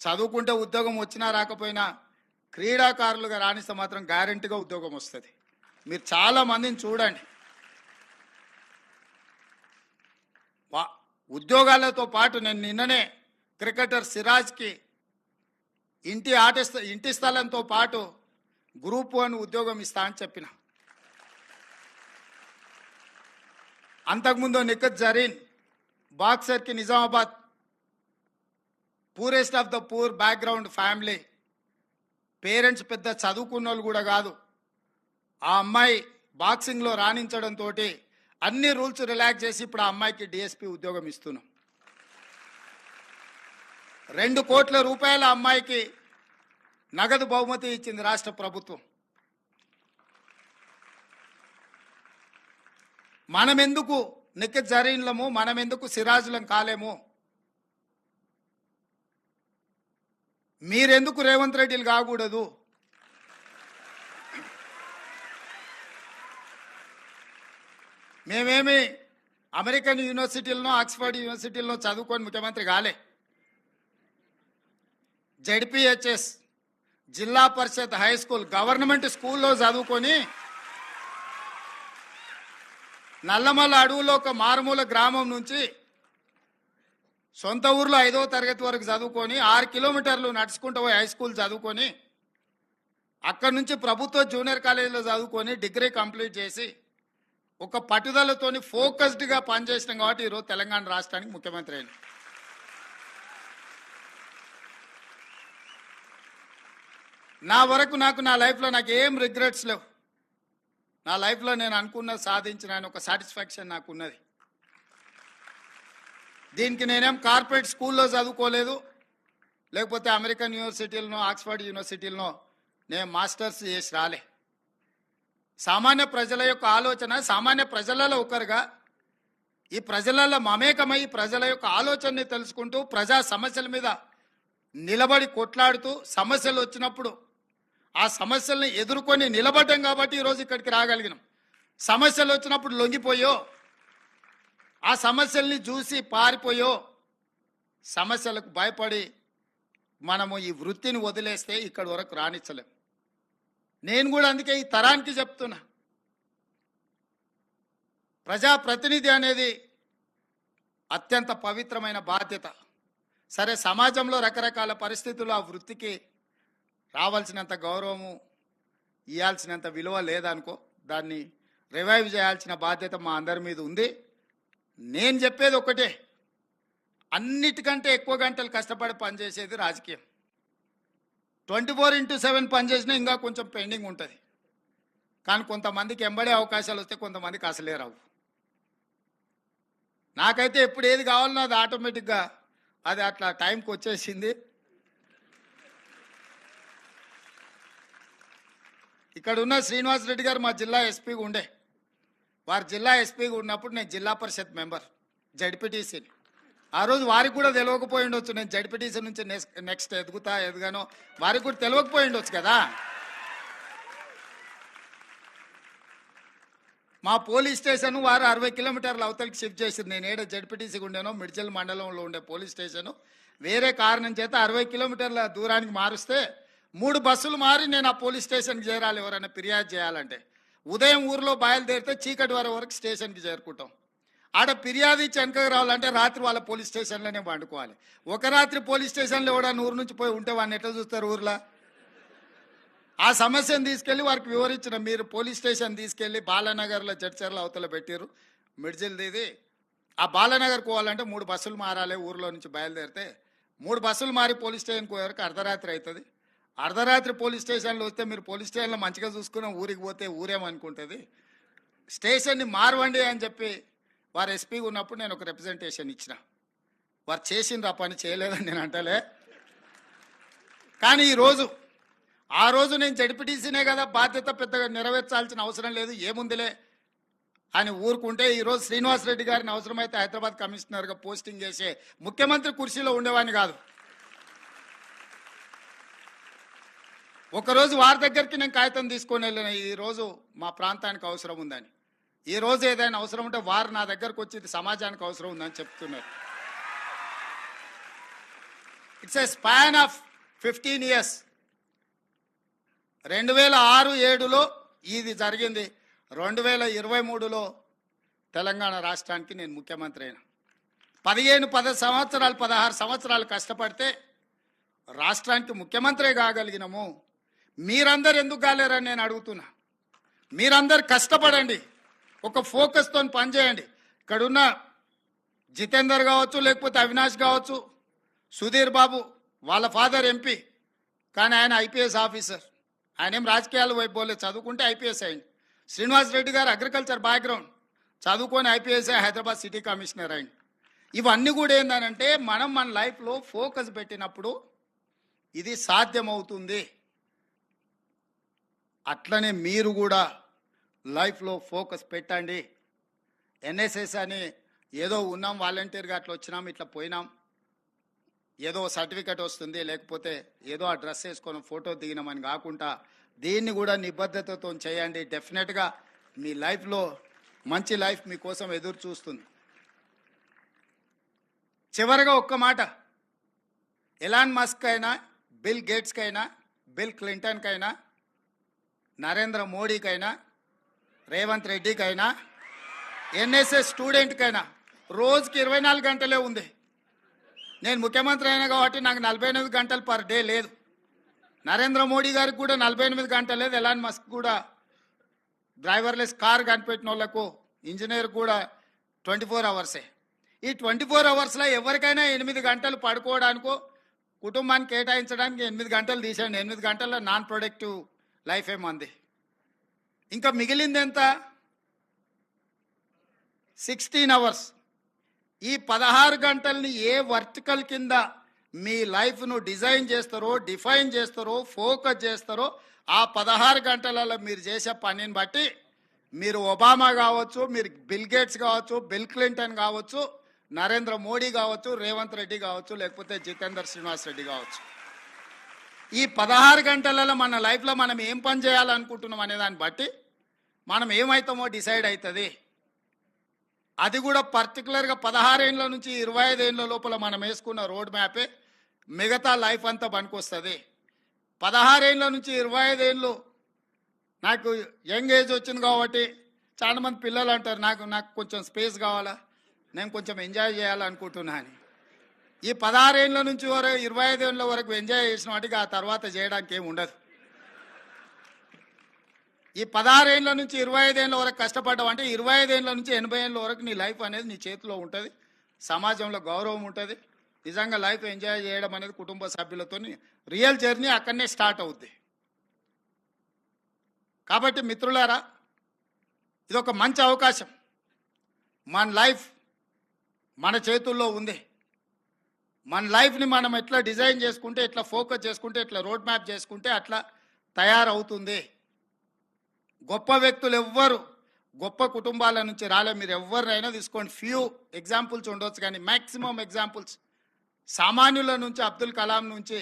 చదువుకుంటే ఉద్యోగం వచ్చినా రాకపోయినా క్రీడాకారులుగా రాణిస్తే మాత్రం గ్యారంటీగా ఉద్యోగం వస్తుంది. మీరు చాలా మందిని చూడండి, ఉద్యోగాలతో పాటు నేను నిన్ననే క్రికెటర్ సిరాజ్కి ఇంటి స్థలంతో పాటు గ్రూప్ 1 ఉద్యోగం ఇస్తా అని చెప్పిన. అంతకుముందు నిఖత్ జరీన్ బాక్సర్కి Nizamabad, poorest of the poor background family, parents పెద్ద చదువుకున్న వాళ్ళు కూడా కాదు. ఆ అమ్మాయి బాక్సింగ్లో రాణించడంతో అన్ని రూల్స్ రిలాక్స్ చేసి ఇప్పుడు ఆ అమ్మాయికి డిఎస్పీ ఉద్యోగం ఇస్తున్నాం. 2 కోట్ల రూపాయల అమ్మాయికి నగదు బహుమతి ఇచ్చింది రాష్ట్ర ప్రభుత్వం. మనమెందుకు నిఖత్ జరీన్లము, మనమెందుకు సిరాజులం కాలేము? మీరెందుకు రేవంత్ రెడ్డిలు కాకూడదు? మేమేమి అమెరికన్ యూనివర్సిటీలను, ఆక్స్ఫర్డ్ యూనివర్సిటీలను చదువుకొని ముఖ్యమంత్రి కాలే. జెడ్పిహెచ్ఎస్, జిల్లా పరిషత్ హై స్కూల్, గవర్నమెంట్ స్కూల్లో చదువుకొని నల్లమల్ల అడవులో ఒక మారుమూల గ్రామం నుంచి సొంత ఊర్లో 5వ తరగతి వరకు చదువుకొని 6 కిలోమీటర్లు నడుచుకుంటూ పోయి హై స్కూల్ చదువుకొని అక్కడి నుంచి ప్రభుత్వ జూనియర్ కాలేజీలో చదువుకొని డిగ్రీ కంప్లీట్ చేసి ఒక పట్టుదలతోని ఫోకస్డ్గా పనిచేసినాం కాబట్టి ఈరోజు తెలంగాణ రాష్ట్రానికి ముఖ్యమంత్రి అయిన. నా వరకు నా లైఫ్లో నాకు ఏం రిగ్రెట్స్ లేవు. నా లైఫ్లో నేను అనుకున్నది సాధించిన ఒక సాటిస్ఫాక్షన్ నాకు ఉన్నది. దీనికి నేనేం కార్పొరేట్ స్కూల్లో చదువుకోలేదు, లేకపోతే అమెరికన్ యూనివర్సిటీలను, ఆక్స్ఫర్డ్ యూనివర్సిటీలను నేను మాస్టర్స్ చేసి రాలే. సామాన్య ప్రజల యొక్క ఆలోచన, సామాన్య ప్రజలలో ఒకరుగా ఈ ప్రజలలో మమేకమై ప్రజల యొక్క ఆలోచనని తెలుసుకుంటూ ప్రజా సమస్యల మీద నిలబడి కొట్లాడుతూ సమస్యలు వచ్చినప్పుడు ఆ సమస్యల్ని ఎదుర్కొని నిలబడ్డాం కాబట్టి ఈరోజు ఇక్కడికి రాగలిగినాం. సమస్యలు వచ్చినప్పుడు లొంగిపోయో, ఆ సమస్యల్ని చూసి పారిపోయో, సమస్యలకు భయపడి మనము ఈ వృత్తిని వదిలేస్తే ఇక్కడి వరకు రాణించలేం. నేను కూడా అందుకే ఈ తరానికి చెప్తున్నా, ప్రజాప్రతినిధి అనేది అత్యంత పవిత్రమైన బాధ్యత. సరే, సమాజంలో రకరకాల పరిస్థితులు ఆ వృత్తికి రావాల్సినంత గౌరవము, ఇవ్వాల్సినంత విలువ లేదనుకో, దాన్ని రివైవ్ చేయాల్సిన బాధ్యత మా అందరి మీద ఉంది. నేను చెప్పేది ఒకటే, అన్నిటికంటే ఎక్కువ గంటలు కష్టపడి పనిచేసేది రాజకీయం. 24/7 పనిచేసినా ఇంకా కొంచెం పెండింగ్ ఉంటుంది. కానీ కొంతమందికి ఎంబడే అవకాశాలు వస్తే కొంతమందికి అసలే రావు. నాకైతే ఎప్పుడు ఏది కావాలన్నా అది ఆటోమేటిక్గా అది అట్లా టైంకి వచ్చేసింది. ఇక్కడ ఉన్న శ్రీనివాస్ రెడ్డి గారు మా జిల్లా ఎస్పీగా ఉండే. వారు జిల్లా ఎస్పీగా ఉన్నప్పుడు నేను జిల్లా పరిషత్ మెంబర్, జడ్పీటీసీని. ఆ రోజు వారికి కూడా తెలియకపోయి ఉండొచ్చు, నేను జడ్పీటీసీ నుంచి నెక్స్ట్ ఎదుగానో వారికి కూడా తెలియకపోయి ఉండొచ్చు కదా. మా పోలీస్ స్టేషన్ వారు 60 కిలోమీటర్ల అవతలికి షిఫ్ట్ చేసింది. నేను ఏదో జడ్పీటీసీగా ఉండేనో మిడ్చల్ మండలంలో ఉండే పోలీస్ స్టేషను వేరే కారణం చేత 60 కిలోమీటర్ల దూరానికి మారుస్తే 3 బస్సులు మారి నేను ఆ పోలీస్ స్టేషన్కి చేరాలి. ఎవరైనా ఫిర్యాదు చేయాలంటే ఉదయం ఊర్లో బయలుదేరితే చీకటి వరకు స్టేషన్కి చేరుకుంటాం. ఆడ ఫిర్యాదు ఇచ్చి వెనకకు రావాలంటే రాత్రి వాళ్ళ పోలీస్ స్టేషన్లోనే పండుకోవాలి. ఒక రాత్రి పోలీస్ స్టేషన్లో ఎవడన్నా ఊరు నుంచి పోయి ఉంటే వాడిని ఎట్లా చూస్తారు ఊర్లో? ఆ సమస్యను తీసుకెళ్లి వారికి వివరించిన మీరు పోలీస్ స్టేషన్ తీసుకెళ్లి బాలానగర్లో జడ్చర్ల అవతల పెట్టారు మిడ్జిల్ దీది. ఆ బాలానగర్ పోవాలంటే 3 బస్సులు మారాలి. ఊర్లో నుంచి బయలుదేరితే 3 బస్సులు మారి పోలీస్ స్టేషన్కి పోయేవరకు అర్ధరాత్రి అవుతుంది. అర్ధరాత్రి పోలీస్ స్టేషన్లో వస్తే మీరు పోలీస్ స్టేషన్లో మంచిగా చూసుకున్న ఊరికి పోతే ఊరేమనుకుంటుంది. స్టేషన్ని మారవండి అని చెప్పి వారు ఎస్పీ ఉన్నప్పుడు నేను ఒక రిప్రజెంటేషన్ ఇచ్చిన. వారు చేసిన పని చేయలేదని నేను అంటలే. కానీ ఈరోజు ఆ రోజు నేను జడ్పీటీసీనే కదా, బాధ్యత పెద్దగా నెరవేర్చాల్సిన అవసరం లేదు, ఏముందిలే అని ఊరుకుంటే ఈరోజు శ్రీనివాస్ రెడ్డి గారిని అవసరమైతే హైదరాబాద్ కమిషనర్గా పోస్టింగ్ చేసే ముఖ్యమంత్రి కుర్చీలో ఉండేవాడిని కాదు. ఒకరోజు వారి దగ్గరికి నేను కాగితం తీసుకొని వెళ్ళిన, ఈరోజు మా ప్రాంతానికి అవసరం ఉందని. ఈ రోజు ఏదైనా అవసరం ఉంటే వారు నా దగ్గరకు వచ్చి ఇది సమాజానికి అవసరం ఉందని చెప్తున్నారు. It's a span of 15 years. 2006-7లో ఇది జరిగింది. 2023లో తెలంగాణ రాష్ట్రానికి నేను ముఖ్యమంత్రి అయినా. 10 సంవత్సరాలు 16 సంవత్సరాలు కష్టపడితే రాష్ట్రానికి ముఖ్యమంత్రి కాగలిగినాము. మీరందరూ ఎందుకు కాలేరని నేను అడుగుతున్నా. మీరందరూ కష్టపడండి, ఒక ఫోకస్తో పనిచేయండి. ఇక్కడున్న జితేందర్ కావచ్చు, లేకపోతే అవినాష్ కావచ్చు, సుధీర్ బాబు వాళ్ళ ఫాదర్ ఎంపీ, కానీ ఆయన ఐపీఎస్ ఆఫీసర్. ఆయన ఏం రాజకీయాలు వైపు పోలేదు, చదువుకుంటే ఐపీఎస్ అయింది. శ్రీనివాస్ రెడ్డి గారు అగ్రికల్చర్ బ్యాక్గ్రౌండ్, చదువుకొని ఐపీఎస్ హైదరాబాద్ సిటీ కమిషనర్ అయింది. ఇవన్నీ కూడా ఏంటంటే మనం మన లైఫ్లో ఫోకస్ పెట్టినప్పుడు ఇది సాధ్యమవుతుంది. అట్లనే మీరు కూడా లైఫ్లో ఫోకస్ పెట్టండి. ఎన్ఎస్ఎస్ అని ఏదో ఉన్నాం, వాలంటీర్గా అట్లా వచ్చినాం, ఇట్లా పోయినాం, ఏదో సర్టిఫికెట్ వస్తుంది, లేకపోతే ఏదో ఆ డ్రెస్ వేసుకొని ఫోటో దిగినామని కాకుండా దీన్ని కూడా నిబద్ధతతో చేయండి. డెఫినెట్గా మీ లైఫ్లో మంచి లైఫ్ మీకోసం ఎదురు చూస్తుంది. చివరిగా ఒక్క మాట, ఎలాన్ మస్క్ అయినా, బిల్ గేట్స్కైనా, బిల్ క్లింటన్కైనా, నరేంద్ర మోడీకైనా, రేవంత్ రెడ్డికైనా, ఎన్ఎస్ఎస్ స్టూడెంట్కైనా రోజుకి 24 గంటలే ఉంది. నేను ముఖ్యమంత్రి అయినా కాబట్టి నాకు 48 గంటలు పర్ డే లేదు. నరేంద్ర మోడీ గారికి కూడా 48 గంటలు లేదు. ఎలాన్ మస్క్ కూడా డ్రైవర్లెస్ కార్ కనిపెట్టిన వాళ్ళకు, ఇంజనీర్ కూడా 24 అవర్సే. ఈ 24 అవర్స్లో ఎవరికైనా 8 గంటలు పడుకోవడానికో కుటుంబానికి కేటాయించడానికి 8 గంటలు తీసేయండి. 8 గంటల్లో నాన్ ప్రొడక్టివ్ లైఫ్ ఏమంది. ఇంకా మిగిలింది ఎంత? 16 అవర్స్. ఈ 16 గంటల్ని ఏ వర్టికల్ కింద మీ లైఫ్ను డిజైన్ చేస్తారో, డిఫైన్ చేస్తారో, ఫోకస్ చేస్తారో, ఆ 16 గంటలలో మీరు చేసే పనిని బట్టి మీరు ఒబామా కావచ్చు, మీరు బిల్ గేట్స్ కావచ్చు, బిల్ క్లింటన్ కావచ్చు, నరేంద్ర మోడీ కావచ్చు, రేవంత్ రెడ్డి కావచ్చు, లేకపోతే జితేందర్ శ్రీనివాస్ రెడ్డి కావచ్చు. ఈ 16 గంటలలో మన లైఫ్లో మనం ఏం పని చేయాలనుకుంటున్నాం అనే దాన్ని బట్టి మనం ఏమవుతామో డిసైడ్ అవుతుంది. అది కూడా పర్టికులర్గా 16 ఏళ్ళ నుంచి 25 ఏళ్ళ లోపల మనం వేసుకున్న రోడ్ మ్యాపే మిగతా లైఫ్ అంతా పనికొస్తుంది. 16 ఏళ్ళ నుంచి 25 ఏళ్ళు నాకు యంగ్ ఏజ్ వచ్చింది కాబట్టి చాలామంది పిల్లలు అంటారు నాకు కొంచెం స్పేస్ కావాలా, నేను కొంచెం ఎంజాయ్ చేయాలనుకుంటున్నా అని. ఈ 16 ఏళ్ళ నుంచి 25 ఏళ్ళ వరకు ఎంజాయ్ చేసిన వాటికి ఆ తర్వాత చేయడానికి ఏమి ఉండదు. ఈ 16 ఏళ్ళ నుంచి 25 ఏళ్ళ వరకు కష్టపడ్డావు అంటే 25 ఏళ్ళ నుంచి 80 ఏళ్ళ వరకు నీ లైఫ్ అనేది నీ చేతిలో ఉంటుంది. సమాజంలో గౌరవం ఉంటుంది. నిజంగా లైఫ్ ఎంజాయ్ చేయడం అనేది కుటుంబ సభ్యులతో రియల్ జర్నీ అక్కడనే స్టార్ట్ అవుద్ది. కాబట్టి మిత్రులారా, ఇది ఒక మంచి అవకాశం. మన లైఫ్ మన చేతుల్లో ఉంది. మన లైఫ్ని మనం ఎట్లా డిజైన్ చేసుకుంటే, ఎట్లా ఫోకస్ చేసుకుంటే, ఎట్లా రోడ్ మ్యాప్ చేసుకుంటే అట్లా తయారవుతుంది. గొప్ప వ్యక్తులు ఎవ్వరు గొప్ప కుటుంబాల నుంచి రాలే. మీరు ఎవరినైనా తీసుకోండి, ఫ్యూ ఎగ్జాంపుల్స్ ఉండొచ్చు కానీ మ్యాక్సిమం ఎగ్జాంపుల్స్ సామాన్యుల నుంచి, అబ్దుల్ కలాం నుంచి,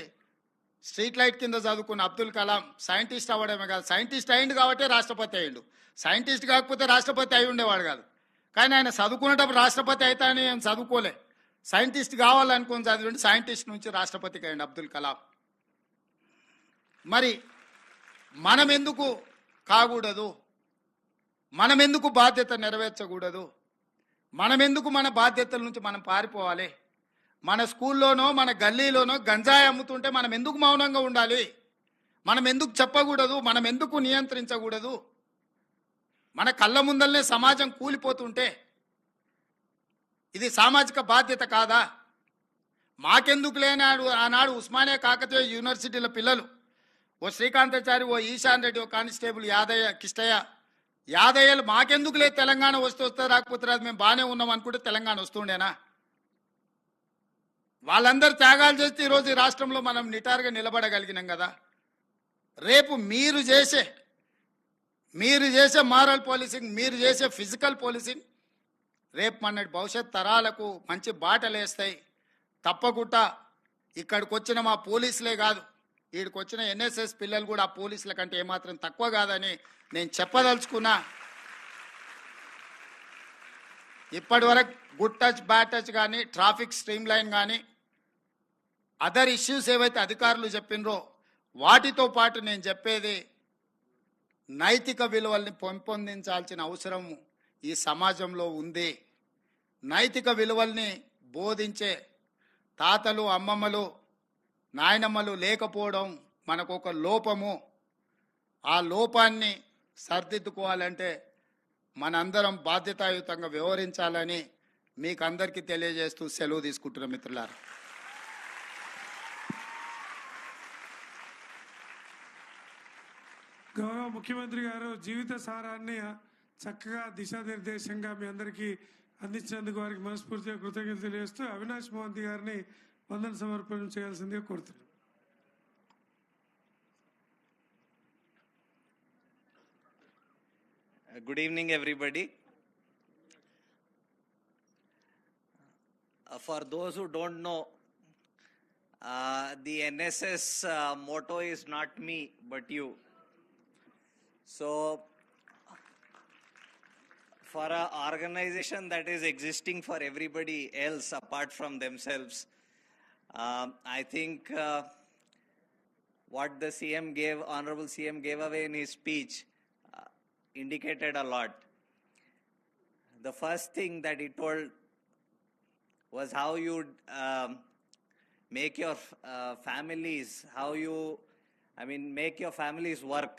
స్ట్రీట్ లైట్ కింద చదువుకున్న అబ్దుల్ కలాం సైంటిస్ట్ అవ్వడమే కాదు, సైంటిస్ట్ అయిండు కాబట్టి రాష్ట్రపతి అయ్యిండు. సైంటిస్ట్ కాకపోతే రాష్ట్రపతి అయి ఉండేవాడు కాదు. కానీ ఆయన చదువుకునేటప్పుడు రాష్ట్రపతి అవుతాయని ఏం చదువుకోలే, సైంటిస్ట్ కావాలనుకుని చదివిండి, సైంటిస్ట్ నుంచి రాష్ట్రపతికి అయ్యిండు అబ్దుల్ కలాం. మరి మనం ఎందుకు కాకూడదు? మనం ఎందుకు బాధ్యత నెరవేర్చకూడదు? మనం ఎందుకు మన బాధ్యతల నుంచి మనం పారిపోవాలి? మన స్కూల్లోనో మన గల్లీలోనో గంజాయి అమ్ముతుంటే మనం ఎందుకు మౌనంగా ఉండాలి? మనం ఎందుకు చెప్పకూడదు? మనం ఎందుకు నియంత్రించకూడదు? మన కళ్ళ ముందల్నే సమాజం కూలిపోతుంటే ఇది సామాజిక బాధ్యత కాదా? మాకెందుకు లేనాడు ఆనాడు ఉస్మానియా కాకతీయ యూనివర్సిటీల పిల్లలు, ఓ శ్రీకాంతాచారి, ఓ ఈశాన్ రెడ్డి, ఓ కానిస్టేబుల్ యాదయ్య, కిష్టయ్య, యాదయ్యలు మాకెందుకు లేదు తెలంగాణ వస్తే రాకపోతే రాదు, మేము బాగానే ఉన్నాం అనుకుంటే తెలంగాణ వస్తుండేనా? వాళ్ళందరూ త్యాగాలు చేస్తే ఈరోజు ఈ రాష్ట్రంలో మనం నిటారుగా నిలబడగలిగినాం కదా. రేపు మీరు చేసే మారల్ పోలీసింగ్, మీరు చేసే ఫిజికల్ పోలీసింగ్ రేపు మన భవిష్యత్ తరాలకు మంచి బాటలు వేస్తాయి. తప్పకుండా ఇక్కడికి వచ్చిన మా పోలీసులే కాదు, వీడికి వచ్చిన ఎన్ఎస్ఎస్ పిల్లలు కూడా ఆ పోలీసుల కంటే ఏమాత్రం తక్కువ కాదని నేను చెప్పదలుచుకున్నా. ఇప్పటి వరకు గుడ్ టచ్ బ్యాడ్ టచ్ కానీ, ట్రాఫిక్ స్ట్రీమ్ లైన్ కానీ, అదర్ ఇష్యూస్ ఏవైతే అధికారులు చెప్పినరో వాటితో పాటు నేను చెప్పేది నైతిక విలువల్ని పెంపొందించాల్సిన అవసరం ఈ సమాజంలో ఉంది. నైతిక విలువల్ని బోధించే తాతలు, అమ్మమ్మలు, నాయనమ్మలు లేకపోవడం మనకు ఒక లోపము. ఆ లోపాన్ని సరిదిద్దుకోవాలంటే మనందరం బాధ్యతాయుతంగా వ్యవహరించాలని మీకు అందరికీ తెలియజేస్తూ సెలవు తీసుకుంటున్న మిత్రులారా. గౌరవ ముఖ్యమంత్రి గారు జీవిత సారాన్ని చక్కగా దిశానిర్దేశంగా మీ అందరికీ అందించినందుకు వారికి మనస్ఫూర్తిగా కృతజ్ఞతలు తెలియజేస్తూ అవినాష్ మోహంతి గారిని వందన సమర్పణ చేయాల్సిందిగా కోరుతున్నాను. Good evening, everybody. For those who don't know, the NSS motto is not me, but you. So, for an organization that is existing for everybody else apart from themselves, I think what the CM gave, Honorable CM gave away in his speech indicated a lot. The first thing that he told was how you make your families, make your families work.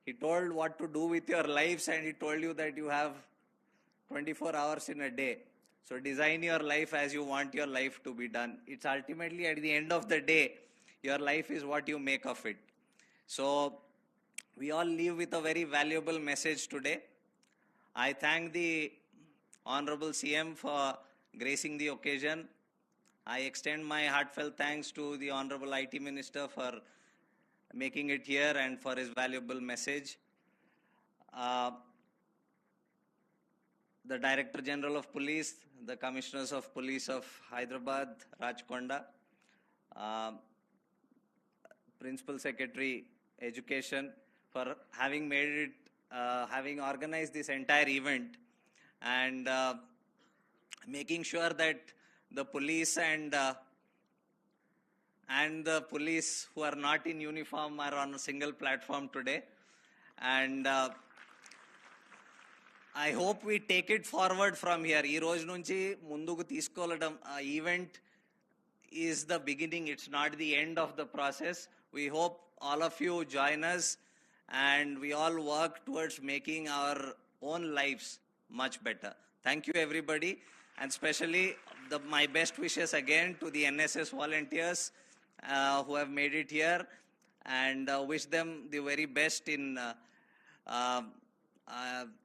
He told what to do with your lives, and he told you that you have 24 hours in a day. So design your life as you want your life to be done. It's ultimately at the end of the day, your life is what you make of it. So we all leave with a very valuable message today. I thank the Honorable CM for gracing the occasion. I extend my heartfelt thanks to the Honorable IT Minister for making it here and for his valuable message. The Director General of Police, the Commissioners of Police of Hyderabad, Rajkonda, Principal Secretary Education, for having made it, having organized this entire event, and making sure that the police and the police who are not in uniform are on a single platform today. And I hope we take it forward from here. Ee roju nunchi munduku teesukoladam event is the beginning. It's not the end of the process. We hope all of you join us and we all work towards making our own lives much better. Thank you, everybody, and especially my best wishes again to the NSS volunteers who have made it here, and wish them the very best in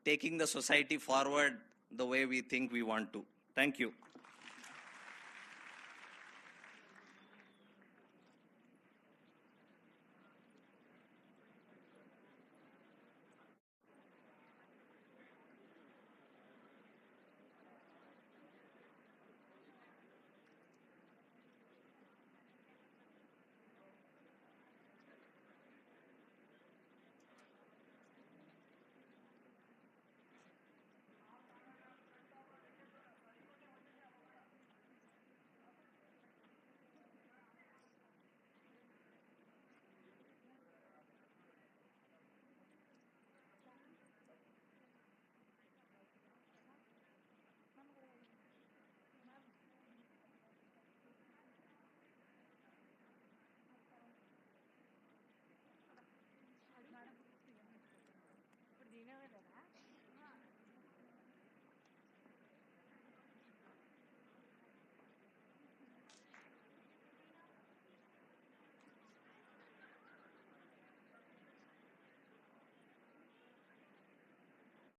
taking the society forward the way we think we want to. Thank you.